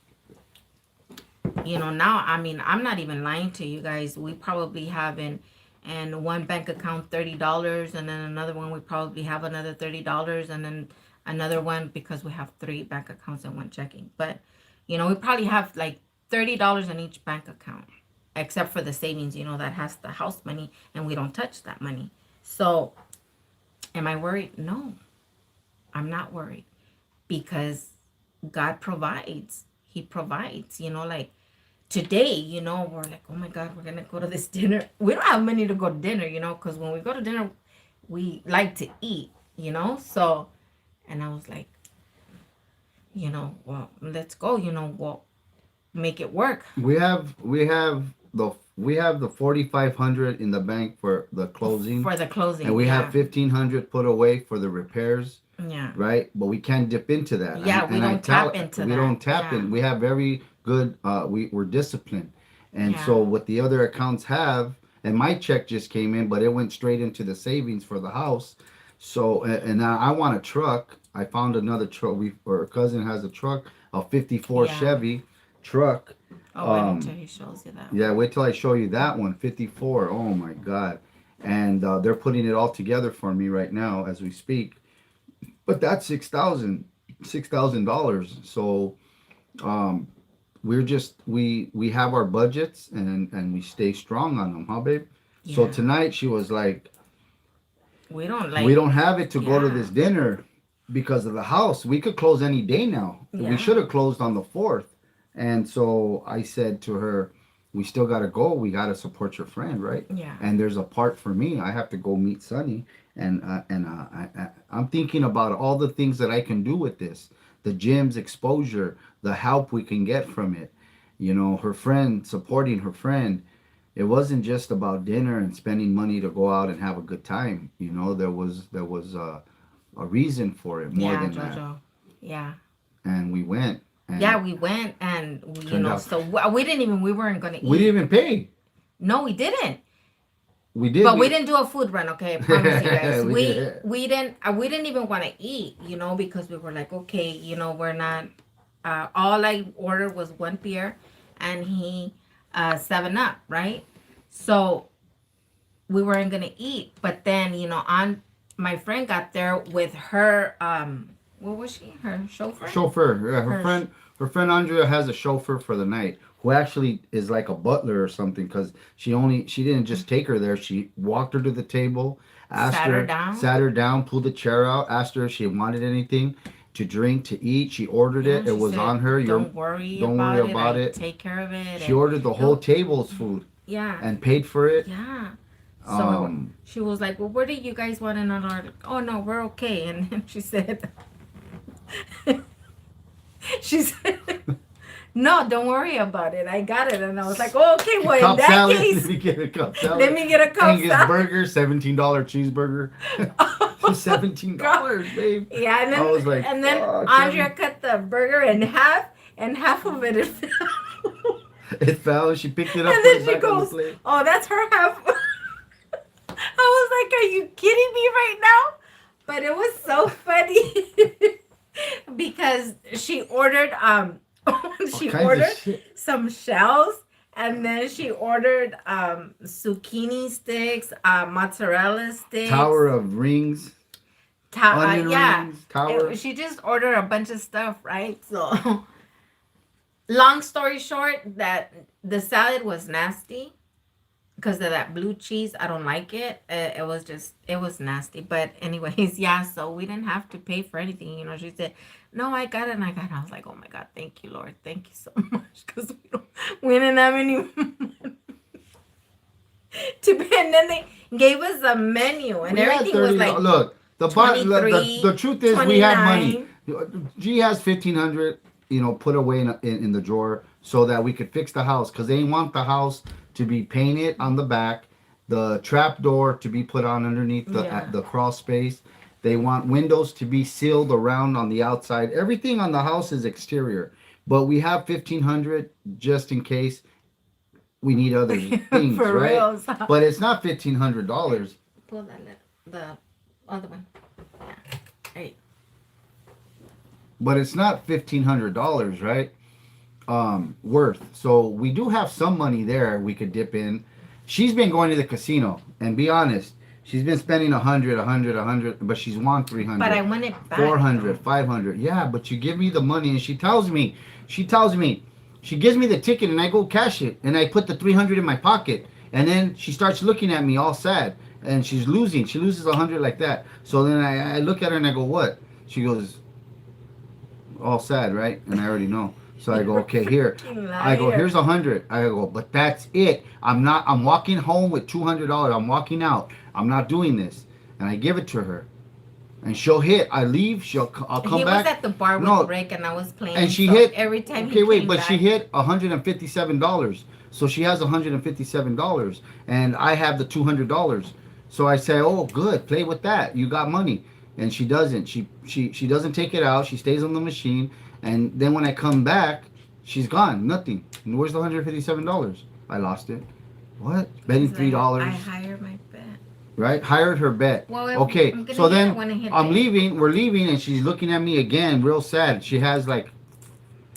now, I mean, I'm not even lying to you guys. We probably have in one bank account $30, and then another one we probably have another $30, and then another one because we have three bank accounts and one checking. But we probably have like $30 in each bank account, except for the savings, that has the house money, and we don't touch that money. So, am I worried? No, I'm not worried because God provides. He provides, like today, we're like, oh my God, we're going to go to this dinner. We don't have money to go to dinner, because when we go to dinner, we like to eat, So, and I was like, well, let's go, we'll make it work. We have the 4,500 in the bank for the closing. For the closing. And we yeah. have 1,500 put away for the repairs. Yeah. Right? But we can't dip into that. Yeah, we don't tap into that. We don't tap in. We have very good we're disciplined. And so what the other accounts have, and my check just came in, but it went straight into the savings for the house. So and now I want a truck. I found another truck. Our cousin has a truck, a 54 Chevy truck. Oh, wait until he shows you that. Yeah, wait till I show you that one. 54. Oh my God. And they're putting it all together for me right now as we speak. But that's $6,000. So we're just we have our budgets and we stay strong on them, huh, babe? Yeah. So tonight she was like, we don't have it to go to this dinner because of the house. We could close any day now. Yeah. We should have closed on the 4th. And so I said to her, we still got to go. We got to support your friend, right? Yeah. And there's a part for me. I have to go meet Sonny. And I'm thinking about all the things that I can do with this. The gym's exposure, the help we can get from it. Her friend, supporting her friend. It wasn't just about dinner and spending money to go out and have a good time. There was a reason for it more than Jojo. that. Yeah. And we went. And we went and, so we weren't going to eat. We didn't even pay. No, we didn't. We did. But we didn't do a food run, okay? I promise you guys. we didn't even want to eat, because we were like, okay, we're not, all I ordered was one beer and he 7-Up, right? So we weren't going to eat. But then, my friend got there with her, what was she? Her chauffeur? Chauffeur. Yeah, her friend Andrea has a chauffeur for the night who actually is like a butler or something because she didn't just take her there. She walked her to the table, sat her down, pulled the chair out, asked her if she wanted anything to drink, to eat. She ordered it. It was said, on her. Don't worry about it. Take care of it. She ordered the whole table's food. Yeah. And paid for it. Yeah. So she was like, well, where do you guys want an order? Oh, no, we're okay. And then she said... she said, no, don't worry about it. I got it. And I was like, oh, okay, well, in that case, let me get a cup salad. Let me get a cup Angus burger, $17 cheeseburger. $17, babe. Yeah, and then, I was like, and then Andrea cut the burger in half, and half of it fell. It fell, she picked it up. And then she goes, oh, that's her half. I was like, are you kidding me right now? But it was so funny. Because she ordered some shells, and then she ordered zucchini sticks, mozzarella sticks, tower of rings, onion rings, tower. She just ordered a bunch of stuff, right? So long story short, that the salad was nasty because of that blue cheese. I don't like it. It was nasty. But anyways, yeah, so we didn't have to pay for anything. She said, no, I got it. And I was like, oh my God, thank you, Lord. Thank you so much. Because we didn't have any money. And then they gave us a menu, and We had everything was 30. like Look, the 23, truth is we had money. 29. G has 1,500, put away in the drawer so that we could fix the house because they want the house to be painted on the back, the trap door to be put on underneath Yeah. the crawl space. They want windows to be sealed around on the outside. Everything on the house is exterior, but we have 1,500 just in case we need other things, For right? real. So But it's not $1,500. pull that the other one. Yeah. Hey. But it's not $1,500, right? Worth. So we do have some money there we could dip in. She's been going to the casino, and be honest, she's been spending 100, but she's won 300. But I want it back. 400, 500. Yeah, but you give me the money, and she tells me, she gives me the ticket, and I go cash it, and I put the 300 in my pocket, and then she starts looking at me all sad, and she's losing. She loses 100 like that. So then I look at her and I go, what? She goes, all sad, right? And I already know. So I go, okay, here. I go, here's 100. I go, but that's it. I'm walking home with $200. I'm walking out. I'm not doing this. And I give it to her. And she'll hit. I leave. I'll come He back. was at the bar with Rick, and I was playing. And she so hit. every time. Okay, he wait, came but back, she hit $157. So she has $157, and I have the $200. So I say, oh, good, play with that. You got money. And she doesn't. She doesn't take it out. She stays on the machine. And then when I come back, she's gone. Nothing. And where's the $157? I lost it. What? Betting $3. I hired my bet. Right? Hired her bet. Well, okay. I'm gonna So hit then it when I hit I'm it. leaving. We're leaving, and she's looking at me again, real sad. She has like,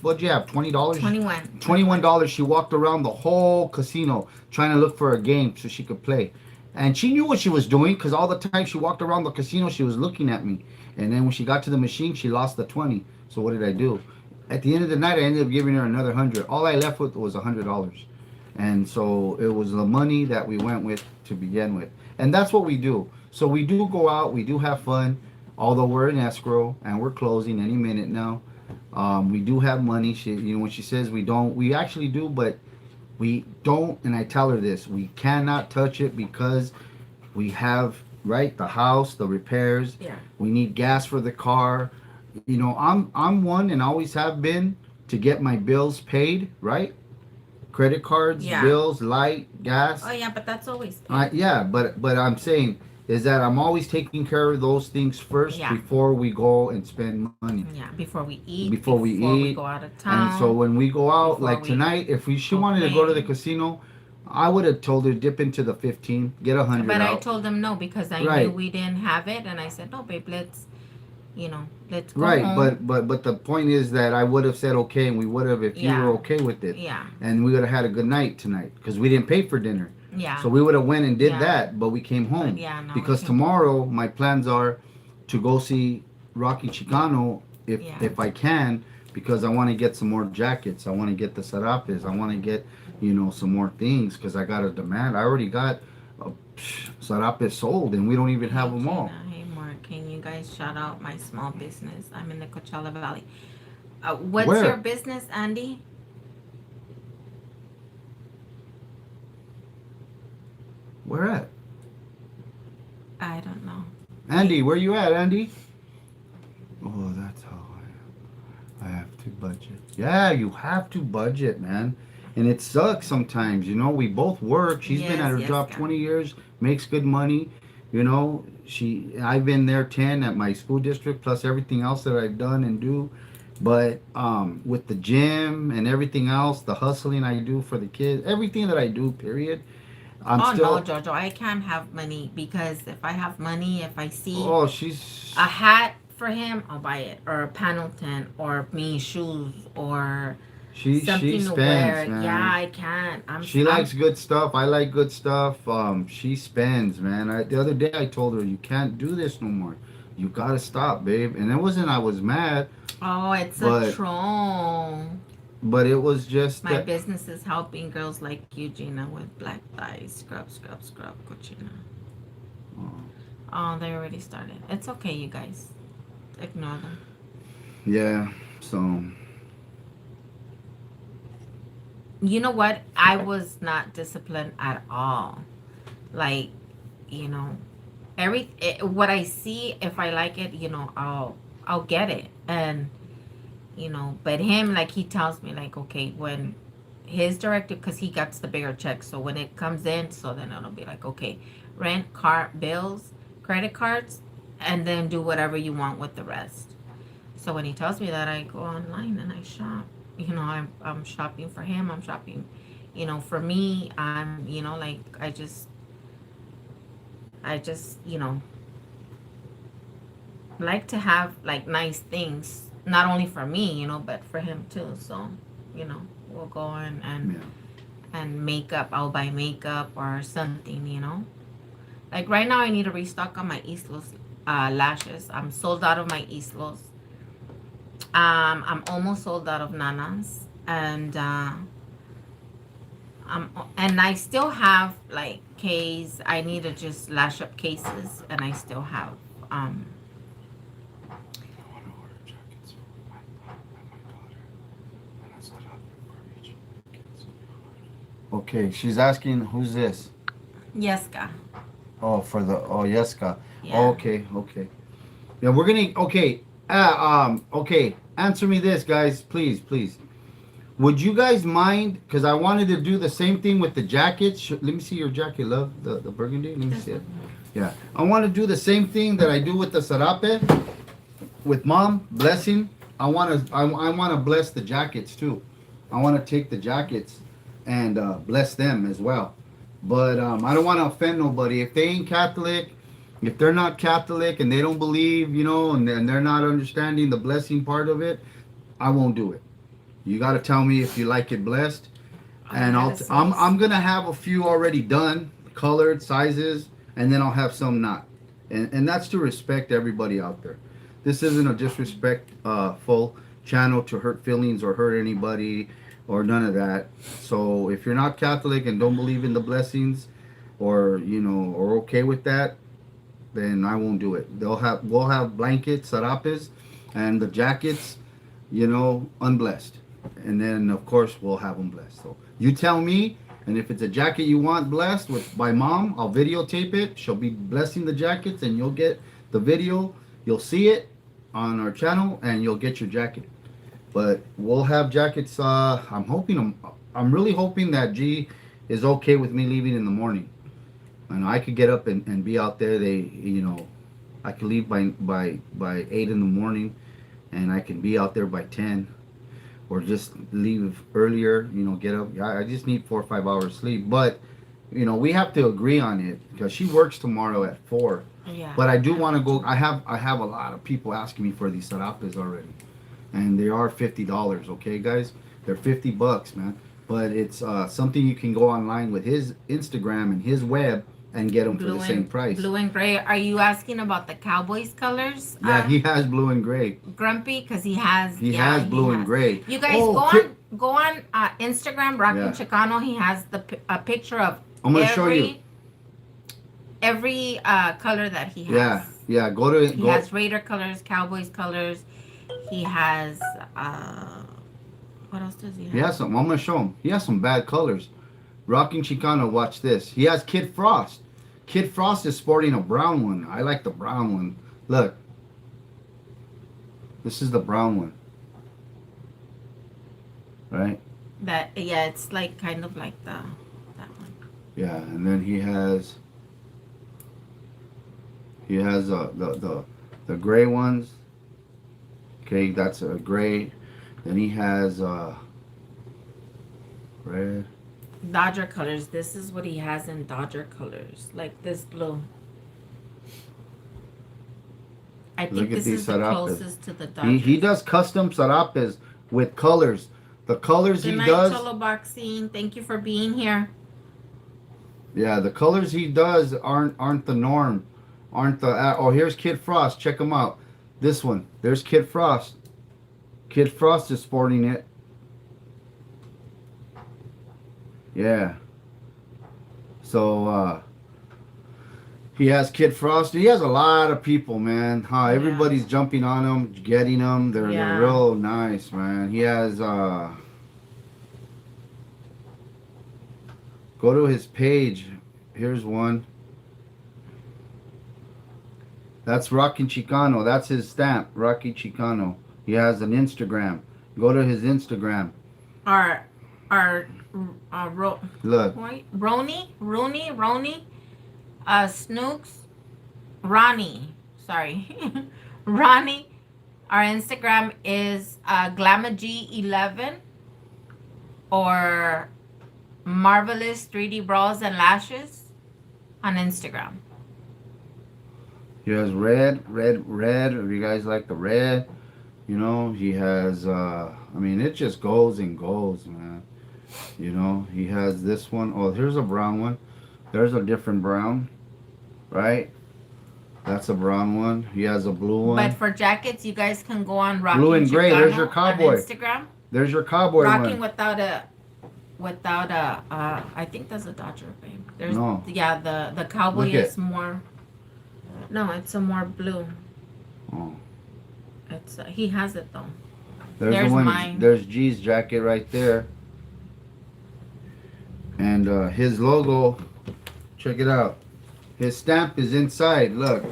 what'd you have? $20. 21. $21. She walked around the whole casino trying to look for a game so she could play. And she knew what she was doing because all the time she walked around the casino, she was looking at me. And then when she got to the machine, she lost the 20. So what did I do? At the end of the night, I ended up giving her another 100. All I left with was $100. And so it was the money that we went with to begin with. And that's what we do. So we do go out, we do have fun, although we're in escrow and we're closing any minute now. We do have money. When she says we don't, we actually do, but we don't. And I tell her this: we cannot touch it because we have the house, the repairs. Yeah. We need gas for the car. I'm one and always have been to get my bills paid. Right, credit cards, Yeah. bills, light, gas. Oh yeah, but that's always. Paid. Yeah, but I'm saying is that I'm always taking care of those things first Yeah. before we go and spend money. Yeah, before we eat. Before we eat, go out of town. And so when we go out, Before like we tonight, if she go wanted to go to the play. casino, I would have told her dip into the 15, get 100 But out. I told them no because I Right. knew we didn't have it, and I said no, babe, let's go Right, home. but the point is that I would have said okay, and we would have if you Yeah. were okay with it, Yeah, and we would have had a good night tonight because we didn't pay for dinner. yeah. So we would have went and did Yeah. that, but we came home. But yeah, no, Because we came tomorrow my plans are to go see Rocky Chicano if Yeah. if I can, because I want to get some more jackets. I want to get the sarapes. I want to get some more things because I got a demand. I already got sarapes sold, and we don't even have them all. Gina, hey Mark, can you guys shout out my small business? I'm in the Coachella Valley. What's Where? your business, Andy? Where at? I don't know. Andy, where you at, Andy? Oh, that's how I am. I have to budget. Yeah, you have to budget, man. And it sucks sometimes. We both work. She's been at her Yes, job God. 20 years, makes good money. I've been there 10 at my school district, plus everything else that I've done and do. But with the gym and everything else, the hustling I do for the kids, everything that I do, period. I'm still. No, Jojo, I can't have money because if I have money, if I see Oh, she's. a hat for him, I'll buy it, or a Pendleton, or me shoes, or She something to spends, wear. man. Yeah, I can't. She likes good stuff. I like good stuff. She spends, man. The other day I told her, you can't do this no more. You gotta stop, babe. And it wasn't I was mad, Oh, it's but- a troll. but it was just My that, business is helping girls like you, Gina, with black thighs. Scrub, scrub, scrub, cochina. Oh, they already started. It's okay, you guys. Ignore them. yeah. So You know what? I was not disciplined at all. Like, what I see, if I like it, I'll get it. And but him, like, he tells me, like, okay, when his director, because he gets the bigger check, so when it comes in, so then it'll be like, okay, rent, car bills, credit cards, and then do whatever you want with the rest. So when he tells me that, I go online and I shop. I'm shopping for him. I'm shopping, for me. I'm, like, I just like to have, like, nice things, not only for me, but for him too. So, you know, we'll go on and Yeah. makeup. I'll buy makeup or something. Like right now, I need to restock on my Islos lashes. I'm sold out of my Islos. I'm almost sold out of Nanas, and I still have, like, case. I need to just lash up cases, and I still have I want to order jackets for my daughter. And I saw that for each kids. Okay, she's asking who's this? Yeska. Oh, Yeska. Yeah. Okay, okay. Yeah, we're gonna okay. Answer me this, guys, please, please. Would you guys mind? Because I wanted to do the same thing with the jackets. Let me see your jacket, love. The burgundy. Let me This see it. one. Yeah, I want to do the same thing that I do with the sarape with mom blessing. I want to bless the jackets too. I want to take the jackets and bless them as well. But I don't want to offend nobody. If they ain't Catholic, if they're not Catholic and they don't believe, and they're not understanding the blessing part of it, I won't do it. You got to tell me if you like it blessed, and I'm gonna have a few already done, colored sizes, and then I'll have some not, and that's to respect everybody out there. This isn't a disrespectful channel to hurt feelings or hurt anybody or none of that. So if you're not Catholic and don't believe in the blessings, or or okay with that, then I won't do it. We'll have blankets, sarapes, and the jackets, unblessed. And then of course we'll have them blessed. So you tell me, and if it's a jacket you want blessed with by mom, I'll videotape it. She'll be blessing the jackets, and you'll get the video. You'll see it on our channel, and you'll get your jacket. But we'll have jackets. I'm really hoping that G is okay with me leaving in the morning. And I could get up and be out there. I could leave by 8 in the morning, and I can be out there by 10, or just leave earlier. Get up. I just need 4 or 5 hours sleep. But we have to agree on it because she works tomorrow at 4. Yeah. But I do want to go. I have a lot of people asking me for these sarapes already, and they are $50. Okay, guys, they're $50, man. But it's something you can go online with his Instagram and his web and get them for the same price. Blue and gray. Are you asking about the Cowboys colors? Yeah, he has blue and gray. Grumpy, because he has. He has blue and gray. You guys go on Instagram, Rockin' Chicano. He has a picture of. I'm gonna show you every color that he has. Yeah. He has Raider colors, Cowboys colors. He has what else does he have? He has some. I'm gonna show him. He has some bad colors. Rockin' Chicano, watch this. He has Kid Frost. Kid Frost is sporting a brown one. I like the brown one. Look. This is the brown one. Right? It's like kind of like that one. Yeah, and then he has the gray ones. Okay, that's a gray. Then he has red. Dodger colors. This is what he has in Dodger colors, like this blue. I think this is the closest to the Dodgers. He does custom sarapes with colors. The colors Good he night, does. Cholo Boxing. Thank you for being here. Yeah, the colors he does aren't the norm. Here's Kid Frost. Check him out. This one. There's Kid Frost. Kid Frost is sporting it. Yeah. So he has Kid Frost. He has a lot of people, man. Everybody's jumping on him, getting them. They're real nice, man. He has go to his page. Here's one. That's Rocky Chicano. That's his stamp, Rocky Chicano. He has an Instagram. Go to his Instagram. Our Look. Rooney, Snooks, Ronnie. Sorry, Ronnie. Our Instagram is Glamag11 or Marvelous 3D Bras and Lashes on Instagram. He has red. If you guys like the red, you know, he has, I mean, it just goes and goes, man. You know, he has this one. Oh, here's a brown one. There's a different brown, right? That's a brown one. He has a blue one. But for jackets, you guys can go on Rocking Blue and gray. Chicano There's your cowboy. on Instagram. There's your cowboy Rocking one. without a, I think that's a Dodger, babe. There's, No. yeah, the cowboy Look is it. more, no, it's a more blue. Oh. It's, he has it though. There's There's the one. mine. There's G's jacket right there. And his logo, check it out. His stamp is inside. Look.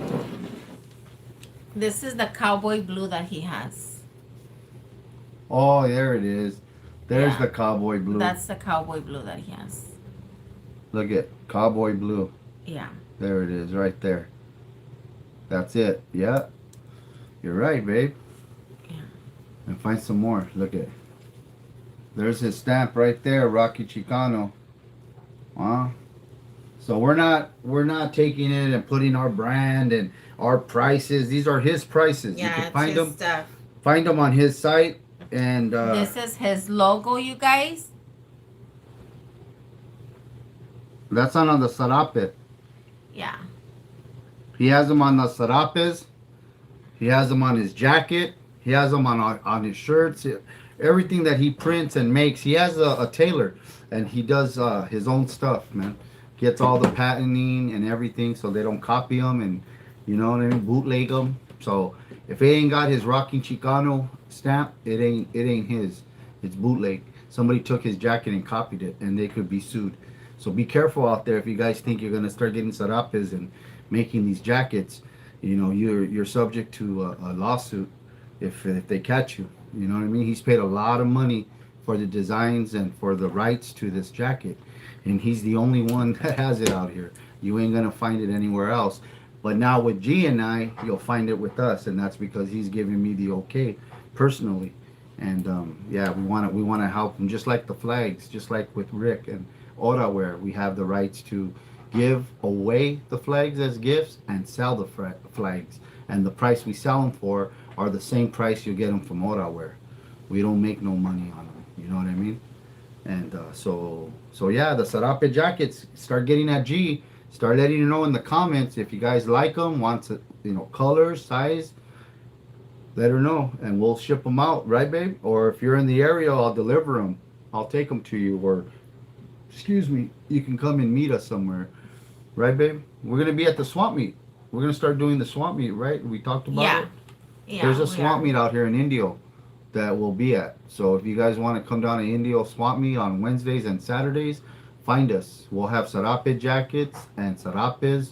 This is the cowboy blue that he has. Oh, there it is. There's Yeah. the cowboy blue. That's the cowboy blue that he has. Look at cowboy blue. Yeah. There it is, right there. That's it. Yeah. You're right, babe. Yeah. And find some more. Look at. There's his stamp right there, Rocky Chicano. Huh? So we're not taking it and putting our brand and our prices. These are his prices. Yeah, You can it's find his them. stuff. Find them on his site. And This is his logo, you guys. that's on the sarape. Yeah. He has them on the sarapes. He has them on his jacket. He has them on his shirts. Everything that he prints and makes. He has a tailor, and he does his own stuff, man. Gets all the patenting and everything, so they don't copy them and, you know what I mean, bootleg them. So if he ain't got his Rocking Chicano stamp, it ain't his. It's bootleg. Somebody took his jacket and copied it, and they could be sued. So be careful out there if you guys think you're gonna start getting sarapes and making these jackets. You know, you're subject to a lawsuit if they catch you. You know what I mean? He's paid a lot of money for the designs and for the rights to this jacket, and he's the only one that has it out here. You ain't gonna find it anywhere else. But now with G and I, you'll find it with us, and that's because he's giving me the okay personally. And yeah, we want to help him, just like the flags, just like with Rick and Oraware. We have the rights to give away the flags as gifts and sell the flags, and the price we sell them for are the same price you get them from Oraware. We don't make no money on them. You know what I mean? And so yeah, the sarape jackets, start getting at G. Start letting you know in the comments if you guys like them, want to, you know, color, size. Let her know, and we'll ship them out, right, babe? Or if you're in the area, I'll deliver them. I'll take them to you, or excuse me, you can come and meet us somewhere, right, babe? We're gonna be at the swamp meet. We're gonna start doing the swamp meet, right? We talked about Yeah. it. Yeah. There's a we swamp are. meet out here in Indio that we'll be at. So if you guys want to come down to Indio swamp meet on Wednesdays and Saturdays, find us. We'll have sarape jackets and sarapes,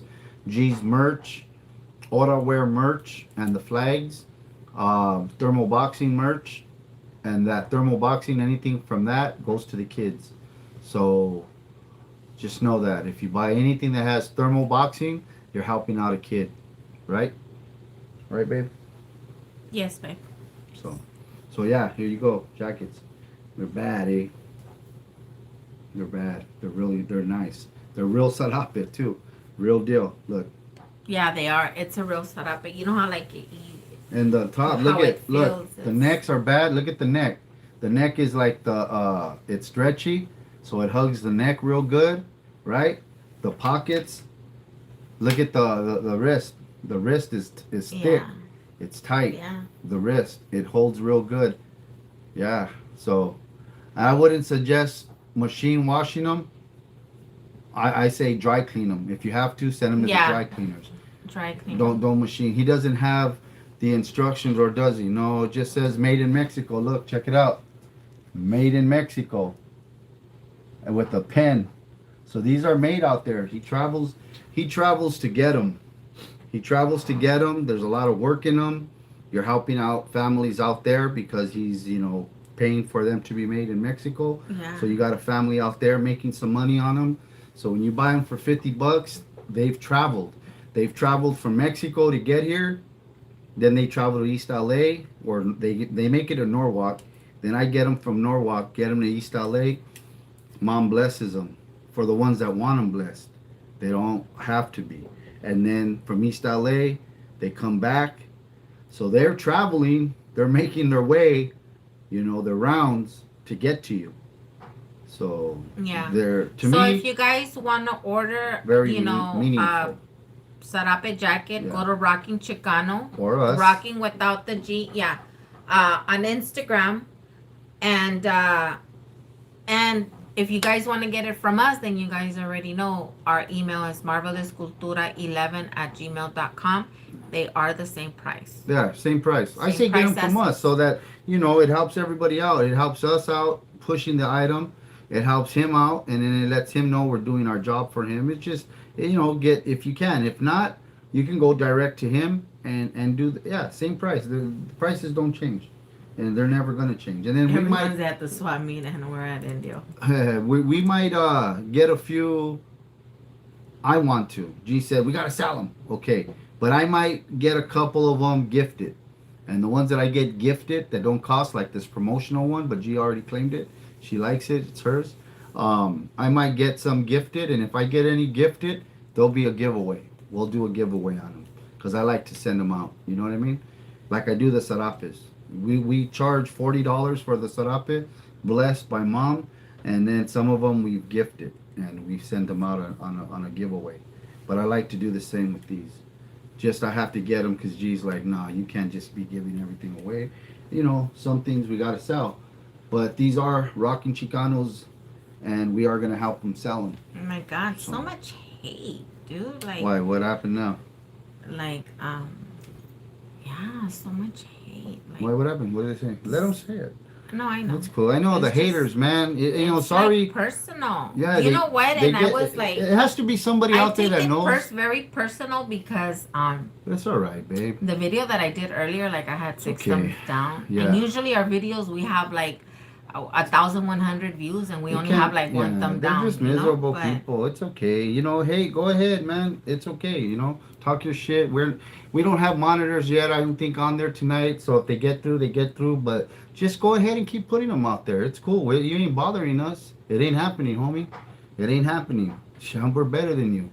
G's merch, Oraware merch, and the flags, thermal boxing merch, and that thermal boxing, anything from that goes to the kids. So just know that if you buy anything that has thermal boxing, you're helping out a kid, right? Right, babe? Yes, babe. So yeah, here you go, jackets. They're bad, eh? They're bad. They're nice. They're real sarape too. Real deal. Look. Yeah, they are. It's a real setup. But you know how like And the top, How look it at, look. feels, The it's- necks are bad. Look at the neck. The neck is like it's stretchy, so it hugs the neck real good, right? The pockets. Look at the wrist. The wrist is thick. yeah, It's tight. yeah. The wrist, it holds real good. Yeah. So I wouldn't suggest machine washing them. I say dry clean them. If you have to, send them to Yeah. the dry cleaners. Dry clean. Don't machine. He doesn't have the instructions, or does he? No, it just says made in Mexico. Look, check it out. Made in Mexico. And with a pen. So these are made out there. He travels. He travels to get them. He travels to get them. There's a lot of work in them. You're helping out families out there because he's, paying for them to be made in Mexico. Yeah. So you got a family out there making some money on them. So when you buy them for $50, they've traveled. They've traveled from Mexico to get here. Then they travel to East LA, or they make it to Norwalk. Then I get them from Norwalk, get them to East LA. Mom blesses them for the ones that want them blessed. They don't have to be. And then from East LA, they come back. So they're traveling. They're making their way, their rounds to get to you. So Yeah. they're, to So me, if you guys want to order, very meaningful. Sarape jacket, Yeah. go to Rocking Chicano. Or us. Rocking without the G. Yeah. On Instagram. And if you guys want to get it from us, then you guys already know our email is marvelouscultura11@gmail.com. They are the same price. Yeah, same price. I Same say get them price from as- us so that, it helps everybody out. It helps us out pushing the item. It helps him out, and then it lets him know we're doing our job for him. It's just, get, if you can. If not, you can go direct to him and do, same price. The prices don't change, and they're never going to change. And then we might, Everyone's at the swap meet and we're at Indio. we might get a few. I want to. G said we gotta sell them. Okay, but I might get a couple of them gifted, and the ones that I get gifted that don't cost, like this promotional one, but G already claimed it. She likes it. It's hers. I might get some gifted, and if I get any gifted, there'll be a giveaway. We'll do a giveaway on them because I like to send them out. You know what I mean? Like I do the sarapes. We charge $40 for the sarape, blessed by mom, and then some of them we've gifted and we send them out on a giveaway. But I like to do the same with these. Just I have to get them because G's like, nah, you can't just be giving everything away. Some things we gotta sell. But these are Rockin' Chicanos, and we are gonna help them sell them. Oh my God, so much hate, dude. Like, Why? What happened now? like, yeah, so much hate. Like, Why? What happened? What did they say? Let them say it. no, I know. That's cool. I know It's the just- haters, man. It's Sorry. like personal. Yeah, you they- know what? they And I get- was like, it has to be somebody I out there take that it knows. very personal because That's all right, babe. the video that I did earlier, like I had six Okay. thumbs down, Yeah. and usually our videos we have like 1,100 views, and we You only can't- have like one thumb they're down. just you know? miserable But- people. It's okay. Hey, go ahead, man. It's okay. Talk your shit. We don't have monitors yet. I don't think on there tonight. So if they get through, they get through. But just go ahead and keep putting them out there. It's cool. You ain't bothering us. It ain't happening, homie. It ain't happening. We're better than you.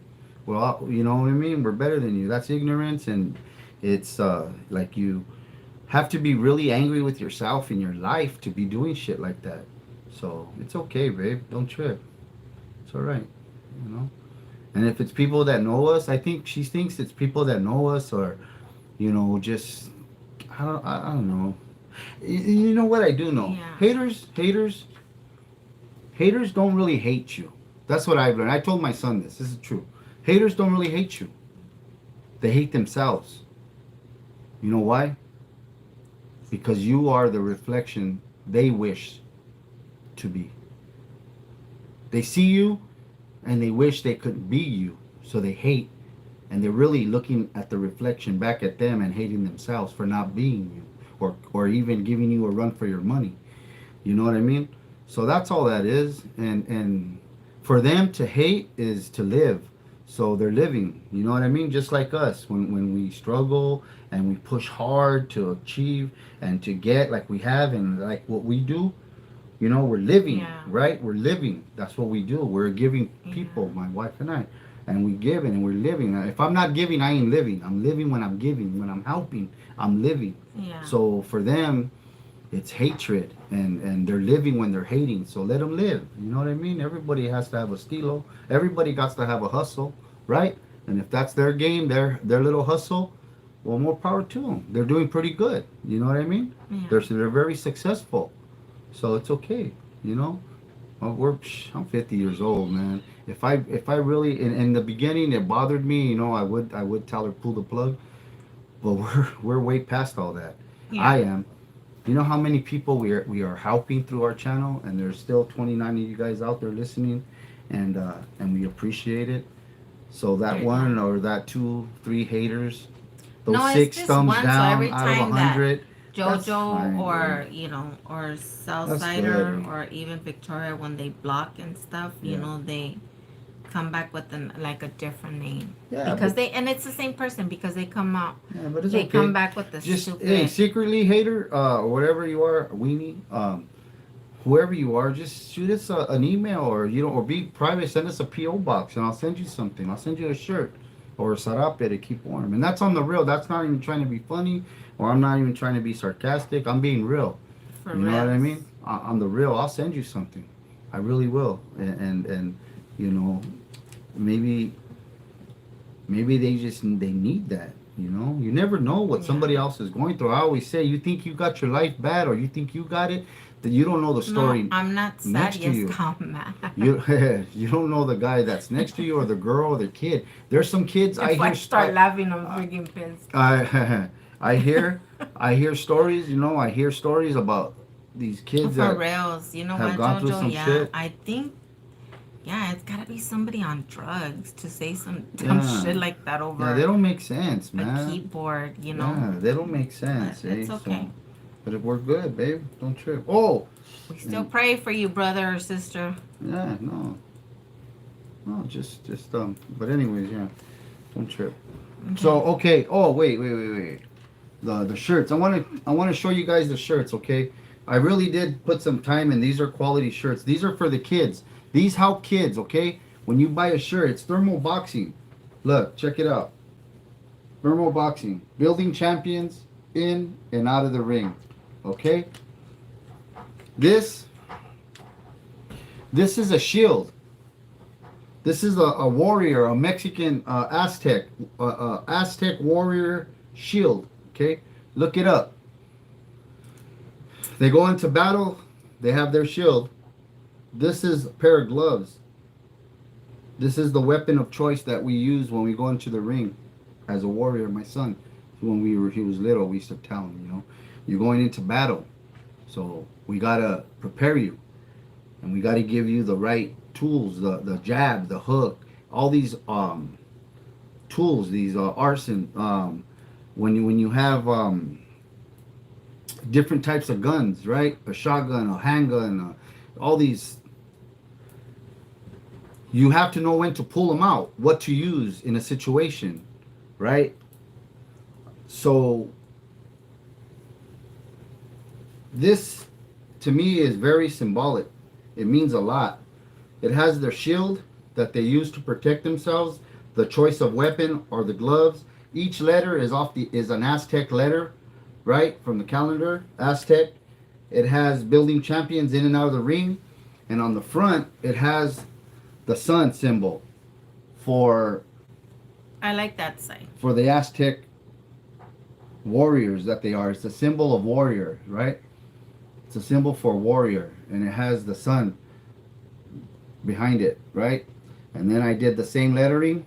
Well, you know what I mean. We're better than you. That's ignorance, and it's like you have to be really angry with yourself in your life to be doing shit like that. So it's okay, babe. Don't trip. It's all right. And if it's people that know us, I think she thinks it's people that know us, or just I don't know. You know what I do know? Yeah. Haters don't really hate you. That's what I've learned. I told my son this. This is true. Haters don't really hate you. They hate themselves. You know why? Because you are the reflection they wish to be. They see you and they wish they could be you, so they hate, and they're really looking at the reflection back at them and hating themselves for not being you, or even giving you a run for your money. You know what I mean? So that's all that is. And for them to hate is to live. So they're living. You know what I mean? Just like us, when we struggle and we push hard to achieve and to get like we have and like what we do, we're living, Yeah. right? We're living. That's what we do. We're giving people, my wife and I, and we give and we're living. If I'm not giving, I ain't living. I'm living when I'm giving. When I'm helping, I'm living. Yeah. So for them, it's hatred, and they're living when they're hating. So let them live. You know what I mean? Everybody has to have a stilo. Everybody got to have a hustle, right? And if that's their game, their little hustle, well, more power to them. They're doing pretty good. You know what I mean? Yeah. They're very successful. So it's okay. Well, I'm 50 years old, man. If I really in the beginning it bothered me, I would tell her pull the plug. But we're way past all that. Yeah. I am. You know how many people we are helping through our channel, and there's still 29 of you guys out there listening, and we appreciate it. So that There you one go. or that two, three haters, those No, it's six just thumbs one. So down every out of a time that hundred, that's Jojo fine, babe. or or That's good. Southsider or even Victoria, when they block and stuff, Yeah. they come back with like a different name Yeah, because but they and it's the same person because they come out, yeah, but it's they come okay. back with the Just hey, stupid. secretly hater, or whatever you are, weenie, whoever you are, just shoot us an email or or be private. Send us a PO box and I'll send you something. I'll send you a shirt or a sarape to keep warm. And that's on the real. That's not even trying to be funny or I'm not even trying to be sarcastic. I'm being real. For You know what I reals. mean? On the real, I'll send you something. I really will. And you know, maybe they just they need that. You never know what Yeah. somebody else is going through. I always say, you think you got your life bad or you think you got it, that you don't know the No, story I'm not sad. next to Yes, you. I'm mad. You you don't know the guy that's next to you or the girl or the kid. There's some kids I If I hear. start laughing, I'm freaking pissed. I I hear I hear stories. I hear stories about these kids For that reals. You know have what, gone through Jojo? some Yeah, shit. I think, yeah, it's gotta be somebody on drugs to say some dumb Yeah, shit like that yeah, they over don't make sense, a man. keyboard. Yeah, they don't make But sense, eh? it's So, okay. but if we're good, babe, don't trip. Oh, We still and pray for you, brother or sister. yeah, no, no, just But anyways, yeah, don't trip. Okay. So okay. Oh, wait. The shirts. I want to show you guys the shirts. Okay, I really did put some time in. These are quality shirts. These are for the kids. These help kids. Okay, when you buy a shirt, it's thermal boxing. Look, check it out. Thermal boxing, building champions in and out of the ring. Okay, this this is a shield. This is a warrior, a Mexican Aztec, Aztec warrior shield. Okay, look it up. They go into battle. They have their shield. This is a pair of gloves. This is the weapon of choice that we use when we go into the ring as a warrior. My son, when he was little, we used to tell him, you're going into battle, so we gotta prepare you, and we gotta give you the right tools, the jab, the hook, all these tools, these arson. When you have different types of guns, right? A shotgun, a handgun, all these. You have to know when to pull them out, what to use in a situation, right? So this, to me, is very symbolic. It means a lot. It has their shield that they use to protect themselves, the choice of weapon or the gloves. Each letter is an Aztec letter, right, from the calendar, Aztec. It has building champions in and out of the ring, and on the front it has the sun symbol for I like that side. the Aztec warriors that they are. It's a symbol of warrior, right? It's a symbol for warrior, and it has the sun behind it, right? And then I did the same lettering,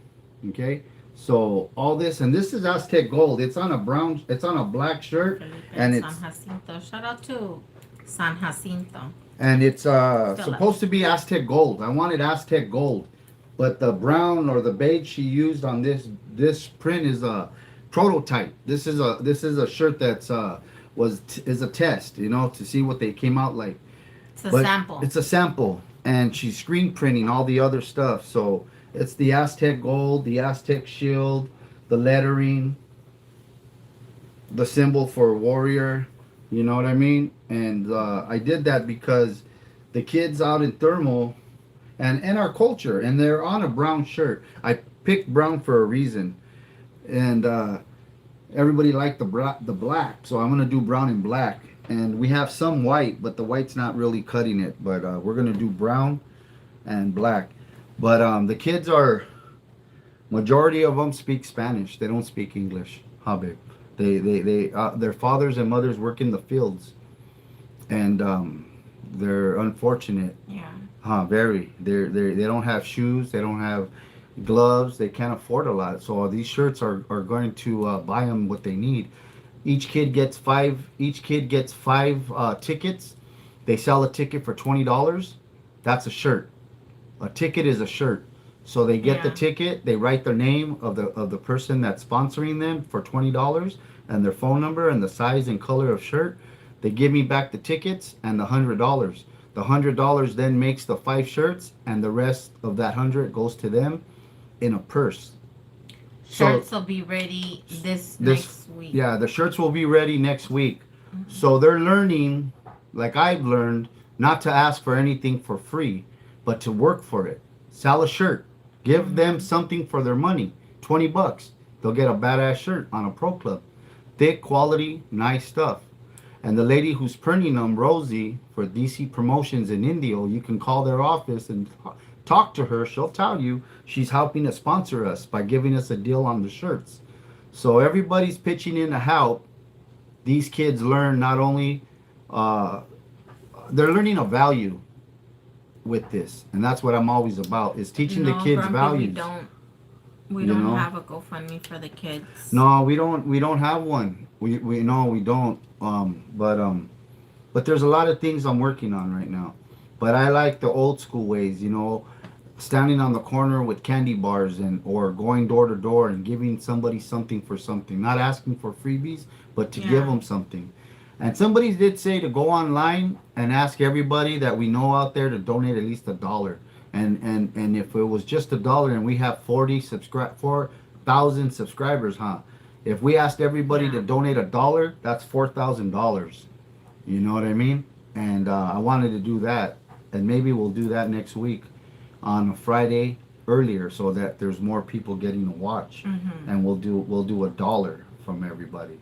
okay? So all this, and this is Aztec gold. It's on a black shirt, Felipe and San it's Jacinto. Shout out to San Jacinto. supposed to be Aztec gold. I wanted Aztec gold, but the brown or the beige she used on this print is a prototype. This is a shirt that's is a test, to see what they came out like. It's a But sample. it's a sample, and she's screen printing all the other stuff. So it's the Aztec gold, the Aztec shield, the lettering, the symbol for warrior. You know what I mean? And I did that because the kids out in thermal and our culture, and they're on a brown shirt. I picked brown for a reason, and everybody liked the black, so I'm gonna do brown and black. And we have some white, but the white's not really cutting it. But we're gonna do brown and black. But the kids are majority of them speak Spanish. They don't speak English. How big? They their fathers and mothers work in the fields, and they're unfortunate. Yeah. Very. They don't have shoes. They don't have gloves. They can't afford a lot. So these shirts are going to buy them what they need. Each kid gets five. Each kid gets five tickets. They sell a ticket for $20. That's a shirt. A ticket is a shirt. So they get the Yeah. ticket, they write the name of the person that's sponsoring them for $20 and their phone number and the size and color of shirt. They give me back the tickets and the $100. The $100 then makes the 5 shirts, and the rest of that 100 goes to them in a purse. So Shirts will be ready this this, next week. yeah, the shirts will be ready next week. Mm-hmm. So they're learning, like I've learned, not to ask for anything for free, but to work for it. Sell a shirt. Give them something for their money. $20. They'll get a badass shirt on a pro club. Thick, quality, nice stuff. And the lady who's printing them, Rosie, for DC Promotions in Indio, you can call their office and talk to her. She'll tell you she's helping to sponsor us by giving us a deal on the shirts. So everybody's pitching in to help. These kids learn not only, uh, they're learning a value with this, and that's what I'm always about, is teaching the kids Grumpy, values. We You don't know? have a GoFundMe for the kids. No, we don't have one. We no, we don't. But there's a lot of things I'm working on right now. But I like the old school ways, standing on the corner with candy bars and or going door to door and giving somebody something for something, not asking for freebies, but to give them something. And somebody did say to go online and ask everybody that we know out there to donate at least $1. And if it was just $1 and we have 4,000 subscribers, if we asked everybody to donate $1, that's $4,000. You know what I mean? And I wanted to do that, and maybe we'll do that next week on a Friday earlier, so that there's more people getting to watch. And we'll do $1 from everybody.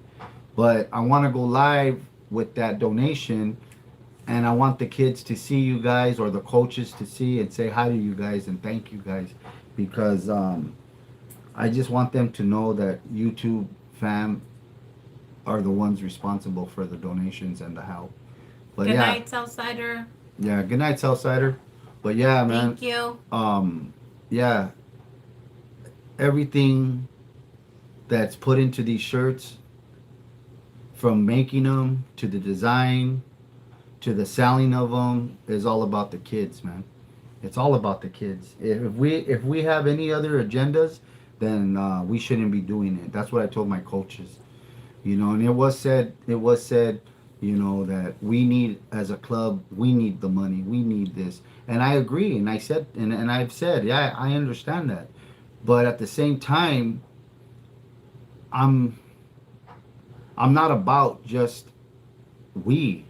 But I want to go live with that donation, and I want the kids to see you guys, or the coaches to see and say hi to you guys and thank you guys, because I just want them to know that YouTube fam are the ones responsible for the donations and the help. But Good night, Southsider. Yeah, good night, Southsider. But yeah, man. Thank you. Yeah, everything that's put into these shirts, from making them to the design to the selling of them, is all about the kids, man. It's all about the kids. If we have any other agendas, then we shouldn't be doing it. That's what I told my coaches. And it was said, that we need, as a club, we need the money, we need this. And I agree, and I said, and I've said, yeah, I understand that. But at the same time, I'm not about just we.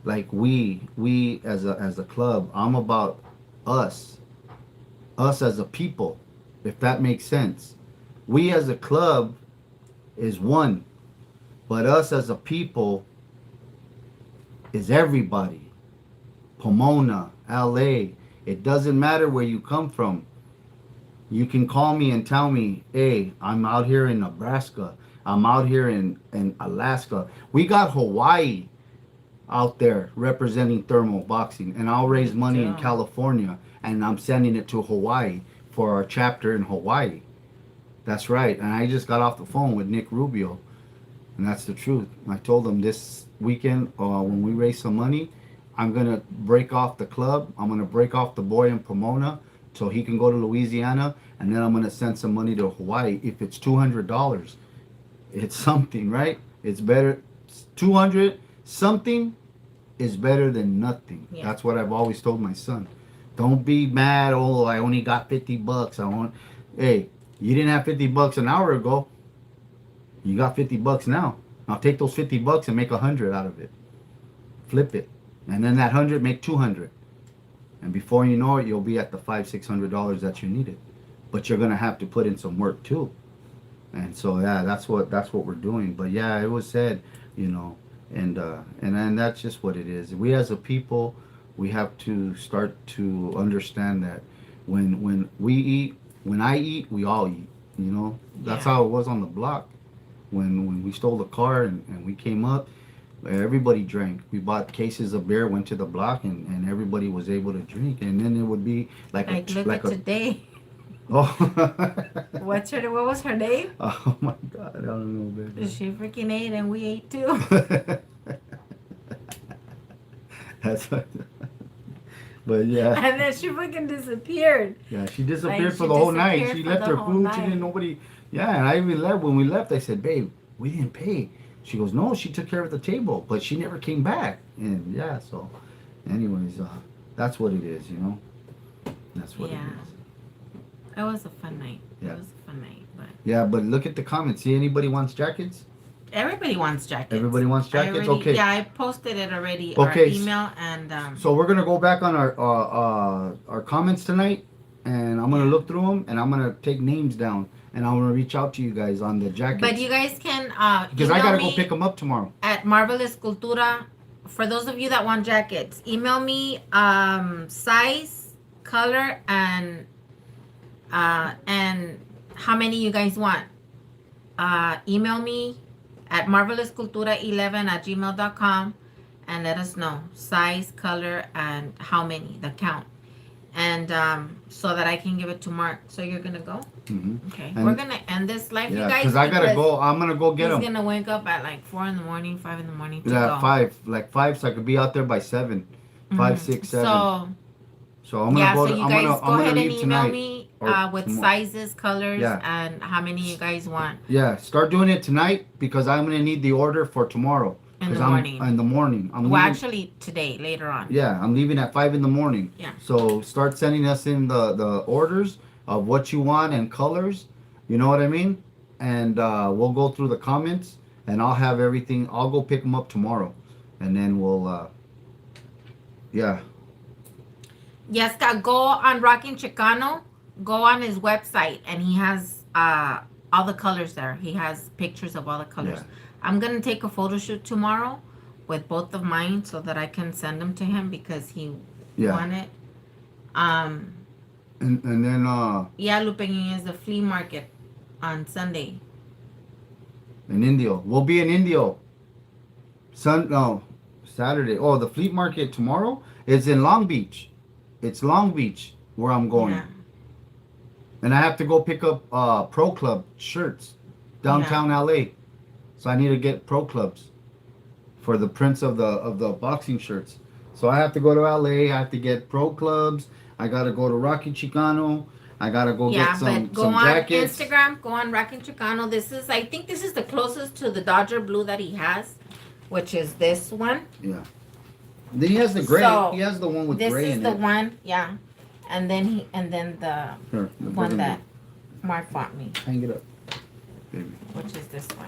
Like we as a club. I'm about us as a people, if that makes sense. We as a club is one, but us as a people is everybody. Pomona, LA, it doesn't matter where you come from. You can call me and tell me, hey, I'm out here in Nebraska, I'm out here in Alaska. We got Hawaii out there representing thermal boxing, and I'll raise money in California and I'm sending it to Hawaii for our chapter in Hawaii. That's right. And I just got off the phone with Nick Rubio, and that's the truth. I told him this weekend, when we raise some money, I'm gonna break off the club. I'm gonna break off the boy in Pomona so he can go to Louisiana, and then I'm gonna send some money to Hawaii. If it's $200, it's something, right? It's better. 200 something is better than nothing. Yeah. That's what I've always told my son. Don't be mad. Oh, I only got $50. Hey, you didn't have $50 an hour ago. You got $50 now. Now take those $50 and make 100 out of it. Flip it, and then that 100 make 200, and before you know it, you'll be at the $500-600 that you needed. But you're gonna have to put in some work too. And so yeah, that's what we're doing. But yeah, it was said, and that's just what it is. We as a people, we have to start to understand that when we eat, when I eat, we all eat. That's how it was on the block. When we stole the car and we came up, everybody drank. We bought cases of beer, went to the block, and everybody was able to drink. And then it would be like look at today. Oh. What was her name? Oh my God, I don't know, baby. She freaking ate and we ate too. That's what, But yeah, And then she fucking disappeared. yeah, she disappeared Like, for she the whole night. disappeared She for left the her whole food. She night. didn't nobody. Yeah, and I even left when we left. I said, "Babe, we didn't pay." She goes, "No, she took care of the table, but she never came back." And yeah, so, anyways, that's what it is, you know. That's what Yeah. it is. It was a fun night. Yeah. It was a fun night, but Yeah, but look at the comments. See, anybody wants jackets? everybody wants jackets. Everybody wants jackets. Okay. Yeah, I posted it already. Okay. Our email and So we're gonna go back on our comments tonight, and I'm gonna Yeah. look through them, and I'm gonna take names down, and I'm gonna reach out to you guys on the jackets. But you guys can because I email gotta me go pick them up tomorrow. at Marvelous Cultura. For those of you that want jackets, email me size, color, and how many you guys want. Email me at marvelouscultura11@gmail.com and let us know size, color, and how many, the count. And so that I can give it to Mark. So you're gonna go? Mm-hmm. Okay. And we're gonna end this live, you yeah, guys. because I gotta go. I'm gonna go get He's them. gonna wake up at like 4 in the morning, 5 in the morning to Yeah, go. 5, so I could be out there by 7, 5, 6, 7. So I'm gonna yeah, go. so you I'm guys gonna, go I'm ahead gonna and leave email tonight. me or with tomorrow. sizes, colors, Yeah. and how many you guys want Yeah, start doing it tonight because I'm gonna need the order for tomorrow. in the 'Cause morning. In the morning. I'm Well, leaving, actually, today, later on. yeah, I'm leaving at 5 in the morning. Yeah. So start sending us in the orders of what you want and colors. You know what I mean? And we'll go through the comments, and I'll have everything. I'll go pick them up tomorrow, and then we'll. Yeah. Yes, go on Rockin' Chicano. Go on his website, and he has all the colors there. He has pictures of all the colors. Yeah. I'm gonna take a photo shoot tomorrow with both of mine so that I can send them to him because he wanted. And then Yeah, Lupeña is the flea market on Sunday. in Indio, we'll be in Indio. Saturday. Oh, the flea market tomorrow is in Long Beach. It's Long Beach where I'm going. Yeah. And I have to go pick up Pro Club shirts downtown LA. So I need to get Pro Clubs for the prints of the boxing shirts. So I have to go to LA. I have to get Pro Clubs. I gotta go to Rocky Chicano. I gotta go get some go on jackets. Instagram. Go on Rockin' Chicano. I think this is the closest to the Dodger blue that he has, which is this one. Yeah. Then he has the gray. So, he has the one with This gray is in the it. one, yeah. And then the Here, one that Mark bought me, hang it up, baby. which is this one.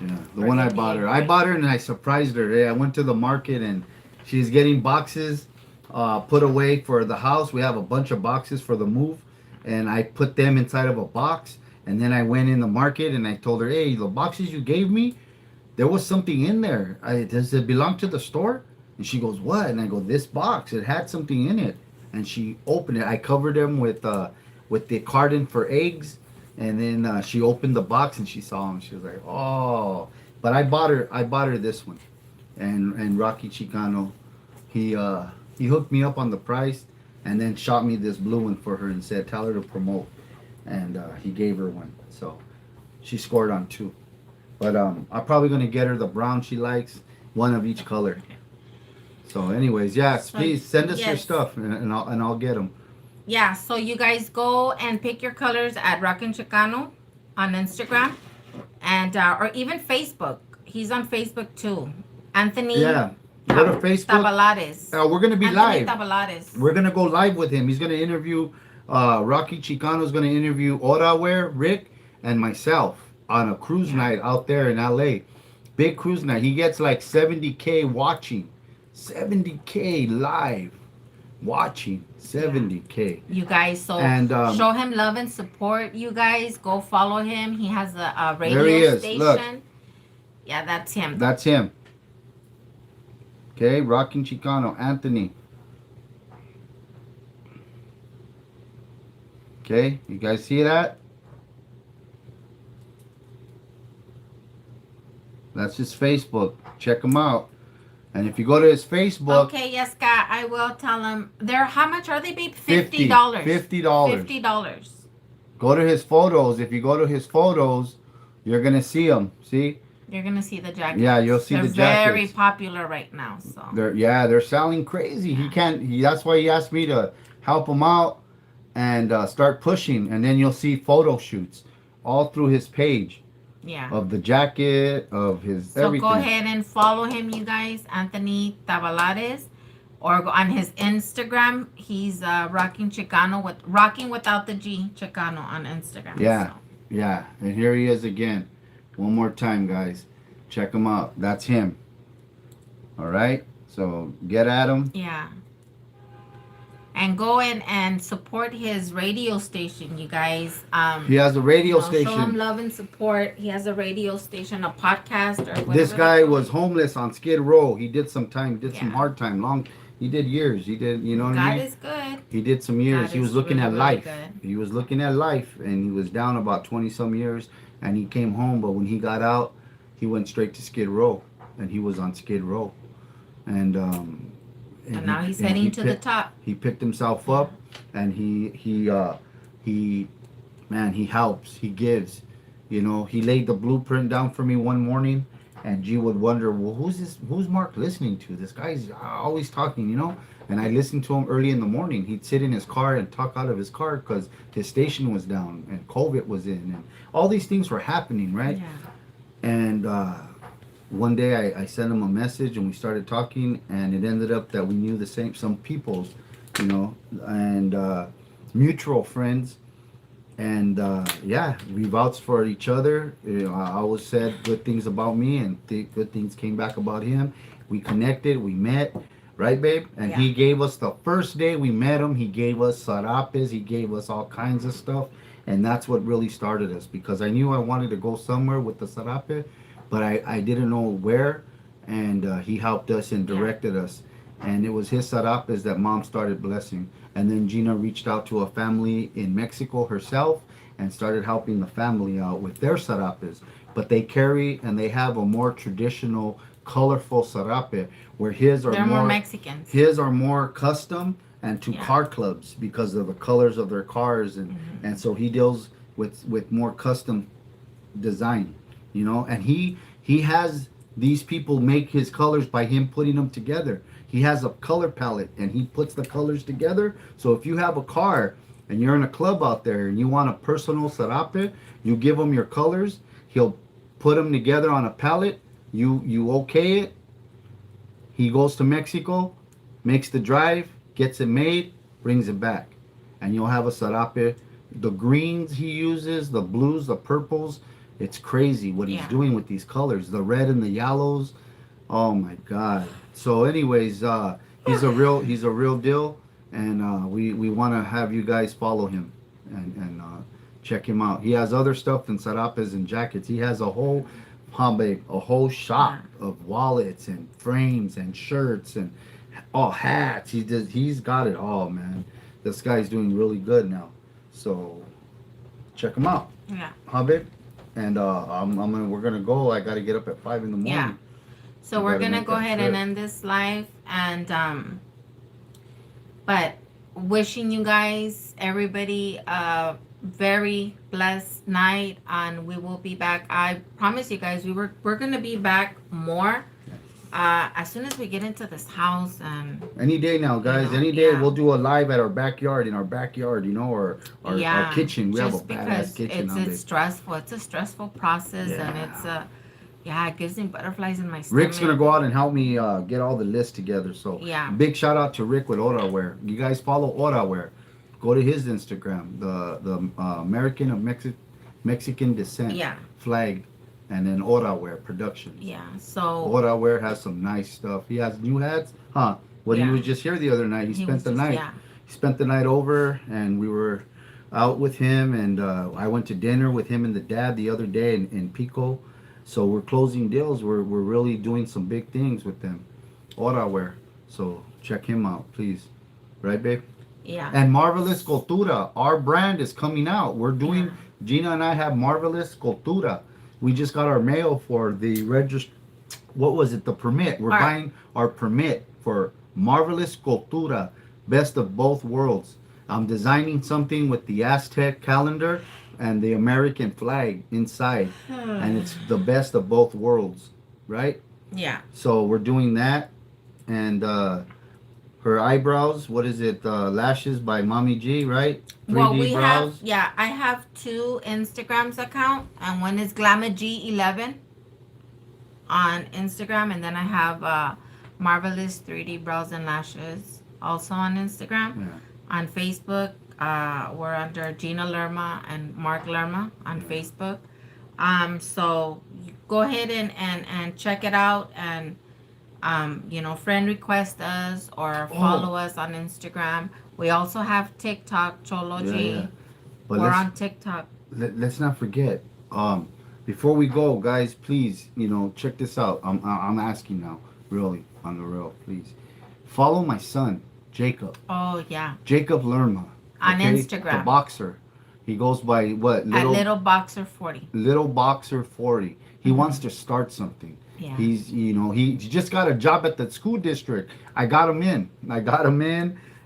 Yeah, the one I bought her. I bought her and I surprised her. Yeah, I went to the market and she's getting boxes put away for the house. We have a bunch of boxes for the move, and I put them inside of a box. And then I went in the market and I told her, "Hey, the boxes you gave me, there was something in there. Does it belong to the store?" And she goes, "What?" And I go, "This box. It had something in it." And she opened it. I covered them with the carton for eggs. And then she opened the box and she saw them. She was like, "Oh!" But I bought her this one, and Rocky Chicano, he hooked me up on the price, and then shot me this blue one for her and said, "Tell her to promote," and he gave her one. So she scored on 2. But I'm probably gonna get her the brown she likes, one of each color. So, anyways, yes, please send us your stuff, and I'll get them. Yeah, so you guys go and pick your colors at Rockin' Chicano on Instagram, and or even Facebook. He's on Facebook too. Anthony. Yeah, go to Facebook. Tabalares. We're gonna be Anthony live. Tabalares. We're gonna go live with him. He's gonna interview Rocky Chicano's gonna interview Oraware, Rick, and myself on a cruise night out there in LA. Big cruise night. He gets like 70K watching. 70K live watching. 70K. You guys, so show him love and support. You guys go follow him. He has a radio there he is. station. Look. Yeah, that's him. That's him. Okay, Rockin' Chicano, Anthony. Okay, you guys see that? That's his Facebook. Check him out. And if you go to his Facebook, Okay, yes, Scott, I will tell him. How much are they, babe? $50. $50. $50. $50. Go to his photos. If you go to his photos, you're gonna see them. See? You're gonna see the jackets. Yeah, you'll see They're the jackets. very popular right now. So They're selling crazy. He can't. That's why he asked me to help him out and start pushing. And then you'll see photo shoots all through his page yeah. of the jacket, of his So everything. go ahead and follow him, you guys, Anthony Tavalares, or go on his Instagram. He's rocking Chicano with rocking without the G Chicano on Instagram. Yeah, So. yeah. And here he is again. One more time, guys. Check him out. That's him. All right. So get at him. Yeah. And go in and support his radio station, you guys. He has a radio Show him station. love and support. He has a radio station, a podcast, or whatever. This they guy call was it. homeless on Skid Row. He did some time, did some Yeah. hard time. He did years. He did, you know what I God mean? is good. He did some years. God He was is looking really, at really life. good. He was looking at life, and he was down about 20 some years. And he came home, but when he got out, he went straight to Skid Row, and he was on Skid Row, and now he's heading to the top. He picked himself up, and he man, he helps, he gives. You know, he laid the blueprint down for me one morning, and G would wonder, well, who's Mark listening to? This guy's always talking, you know. And I listened to him early in the morning. He'd sit in his car and talk out of his car because his station was down and COVID was in, and all these things were happening, right? Yeah. And one day I sent him a message, and we started talking, and it ended up that we knew some people, you know, and mutual friends. And yeah, we vouched for each other. You know, I always said good things about me, and good things came back about him. We connected, we met, right, babe? And he gave us, the first day we met him, he gave us sarapes, he gave us all kinds of stuff. And that's what really started us, because I knew I wanted to go somewhere with the sarape, but I didn't know where. And he helped us and directed us. And it was his sarapes that Mom started blessing. And then Gina reached out to a family in Mexico herself and started helping the family out with their sarapes. But they carry and they have a more traditional, colorful sarape, where They're more Mexicans. His are more custom and to car clubs because of the colors of their cars, and so he deals with more custom design, you know. And he has these people make his colors by him putting them together. He has a color palette, and he puts the colors together. So if you have a car and you're in a club out there and you want a personal sarape, you give him your colors. He'll put them together on a palette. You okay it. He goes to Mexico, makes the drive, gets it made, brings it back, and you'll have a sarape. The greens he uses, the blues, the purples. It's crazy what he's doing with these colors. The red and the yellows. Oh my God. So anyways, he's a real deal, and we want to have you guys follow him and check him out. He has other stuff than sarapes and jackets. He has a whole shop of wallets and frames and shirts and all hats. He's got it all, man. This guy's doing really good now. So check him out. Yeah. Huh, babe? And we're gonna go. I gotta get up at 5 in the morning. Yeah. So we're gonna go ahead and end this live, and but wishing you guys, everybody, a very blessed night, and we will be back. I promise you guys, we're gonna be back more as soon as we get into this house. And any day now, guys. Any day we'll do a live at our backyard, you know, or our kitchen. We have a badass kitchen. It's stressful. It's a stressful process, and it's it gives me butterflies in my stomach. Rick's gonna go out and help me get all the lists together. So big shout out to Rick with Oraware. You guys follow Oraware. Go to his Instagram, the American of Mexican descent flag, and then Oraware Productions. Yeah, so Oraware has some nice stuff. He has new hats, huh? He was just here the other night. He spent the night. He spent the night over, and we were out with him, and I went to dinner with him and the dad the other day in Pico. So we're closing deals. We're really doing some big things with them. Oraware. So check him out, please. Right, babe? Yeah. And Marvelous Cultura. Our brand is coming out. We're doing, Gina and I have Marvelous Cultura. We just got our mail for the the permit. We're buying our permit for Marvelous Cultura. Best of both worlds. I'm designing something with the Aztec calendar and the American flag inside, and it's the best of both worlds, right? Yeah. So we're doing that, and her eyebrows. What is it? Lashes by Mommy G, right? 3D Well, we brows. have, yeah, I have two Instagrams account, and one is GlamourG11 on Instagram, and then I have Marvelous 3D Brows and Lashes also on Instagram. Yeah. On Facebook, we're under Gina Lerma and Mark Lerma on Facebook. So you go ahead and check it out, and friend request us or follow us on Instagram. We also have TikTok, Cholo Yeah, G. yeah. But We're on TikTok. let's not forget. Before we go, guys, please, check this out. I'm asking now, really, on the real, please. Follow my son, Jacob. Oh yeah, Jacob Lerma. on Instagram. The boxer. He goes by what? At Little Boxer 40. Little Boxer 40. He wants to start something. Yeah. He's, he just got a job at the school district. I got him in,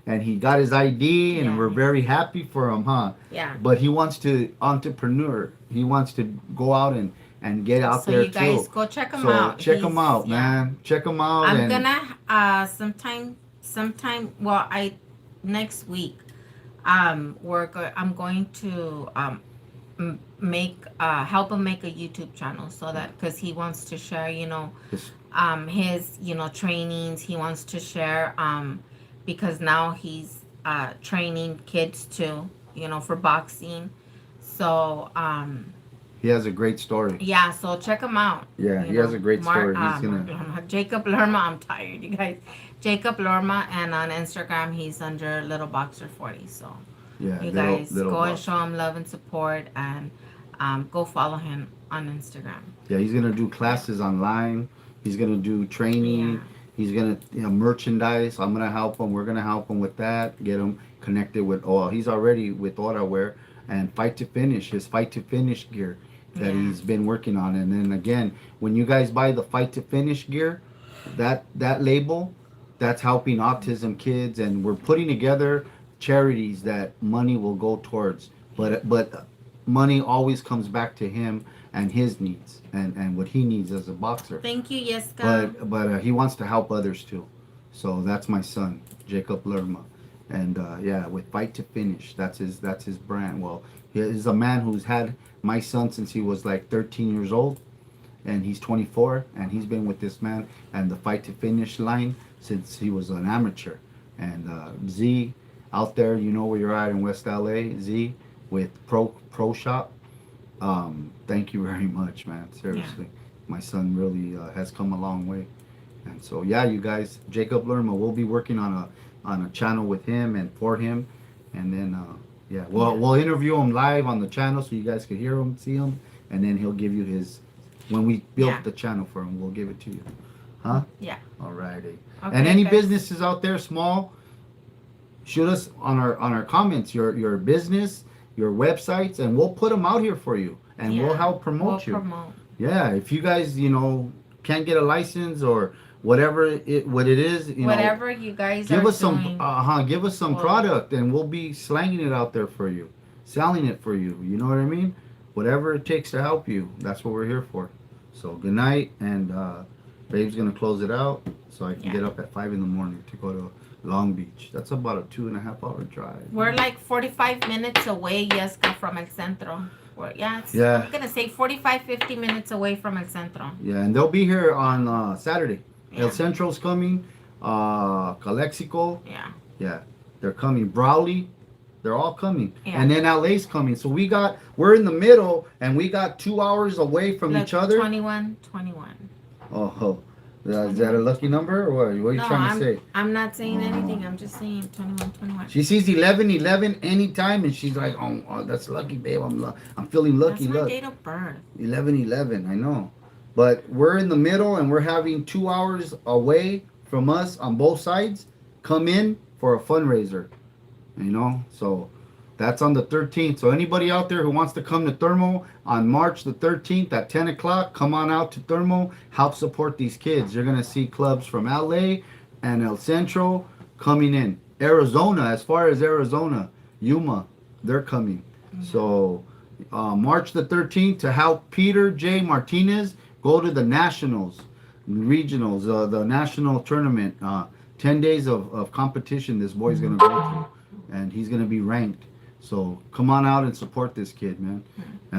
and he got his ID, and Yeah. we're very happy for him, huh? Yeah. But he wants to entrepreneur. He wants to go out and get out So there you guys too. go check him So out. check him out, man. Check him out. I'm and gonna sometime. Well, next week. I'm going to help him make a YouTube channel, so that because he wants to share, Yes. his trainings. He wants to share because now he's training kids too, for boxing. So He has a great story. yeah, so check him out. Yeah, he has a great story. He's gonna. Lerma, Jacob Lerma. I'm tired, you guys. Jacob Lerma, and on Instagram he's under Little Boxer 40. So Yeah, you little- guys little go and box. show him love and support, and go follow him on Instagram. Yeah, he's gonna do classes online. He's gonna do training. Yeah. He's gonna merchandise. I'm gonna help him. We're gonna help him with that. Get him connected with. Oh, he's already with Wear and Fight to Finish. His Fight to Finish gear that Yeah. he's been working on. And then again, when you guys buy the Fight to Finish gear, that label, that's helping autism kids, and we're putting together charities that money will go towards. But money always comes back to him and his needs and what he needs as a boxer. Thank you, Yeska. But he wants to help others too. So that's my son, Jacob Lerma. And yeah, with Fight to Finish, that's his brand. Well, he is a man who's had my son since he was like 13 years old, and he's 24, and he's been with this man and the Fight to Finish line since he was an amateur. And Z, out there, you know where you're at in West LA, Z, with Pro Shop. Thank you very much, man. Seriously, my son really has come a long way. And so yeah, you guys, Jacob Lerma, we'll be working on a channel with him and for him, and then we'll interview him live on the channel so you guys can hear him, see him, and then he'll give you his. When we build the channel for him, we'll give it to you, huh? Yeah. Alrighty. Okay, And any guys. businesses out there, small, shoot us on our comments your business, your websites, and we'll put them out here for you, and we'll help promote you. Promote. Yeah, if you guys can't get a license or whatever what it is, Whatever you guys give are us some doing. give us some Well- product, and we'll be slanging it out there for you, selling it for you. You know what I mean? Whatever it takes to help you, that's what we're here for. So good night, and Babe's gonna close it out so I can get up at 5 a.m. to go to Long Beach. That's about a 2.5-hour drive. We're like 45 minutes away, Yeska, from El Centro. I'm gonna say 45, 50 minutes away from El Centro. Yeah, and they'll be here on Saturday. Yeah. El Centro's coming. Calexico. Yeah. Yeah, they're coming. Brawley, they're all coming. Yeah. And then LA's coming. So we're in the middle, and we got 2 hours away from Look, each other. 21. Oh, is that a lucky number, or what? What are you trying to say? I'm not saying anything. I'm just saying 21. She sees 11 anytime, and she's like, oh, that's lucky, babe. I'm feeling lucky. That's my Look, date of birth. 11. I know. But we're in the middle, and we're having 2 hours away from us on both sides. Come in for a fundraiser, So that's on the 13th. So anybody out there who wants to come to Thermo on March the 13th at 10 o'clock, come on out to Thermo. Help support these kids. You're gonna see clubs from LA and El Centro coming in. Arizona, as far as Arizona, Yuma, they're coming. So March the 13th to help Peter J. Martinez go to the nationals, regionals, the national tournament. 10 days of competition this boy's going to go through. And he's going to be ranked. So come on out and support this kid, man.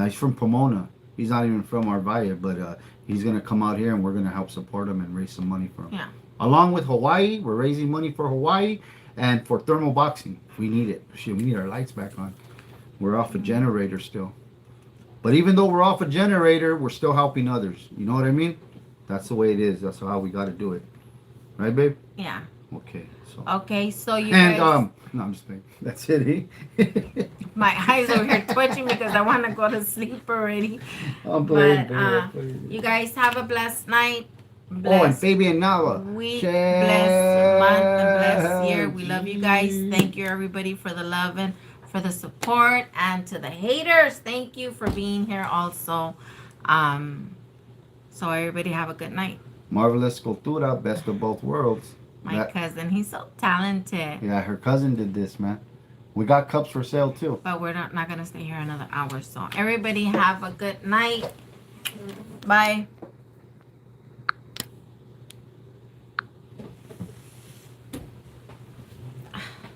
He's from Pomona. He's not even from Arvaya, but he's going to come out here and we're going to help support him and raise some money for him. Yeah. Along with Hawaii, we're raising money for Hawaii and for thermal boxing. We need it. Shit, we need our lights back on. We're off a generator still. But even though we're off a generator, we're still helping others. You know what I mean? That's the way it is. That's how we got to do it. Right, babe? Yeah. Okay. So. Okay, so you And guys, no, I'm just kidding. That's it. Eh? my eyes over here twitching because I want to go to sleep already. I'm playing, But I'm playing. you guys have a blessed night. Oh, and Blessed Fabian Nava. week, blessed month, and blessed year. We love you guys. Thank you everybody for the love and for the support, and to the haters, thank you for being here also. So everybody have a good night. Marvelous Cultura, best of both worlds. My cousin, he's so talented. Yeah, her cousin did this, man. We got cups for sale too. But we're not gonna stay here another hour. So everybody have a good night. Bye.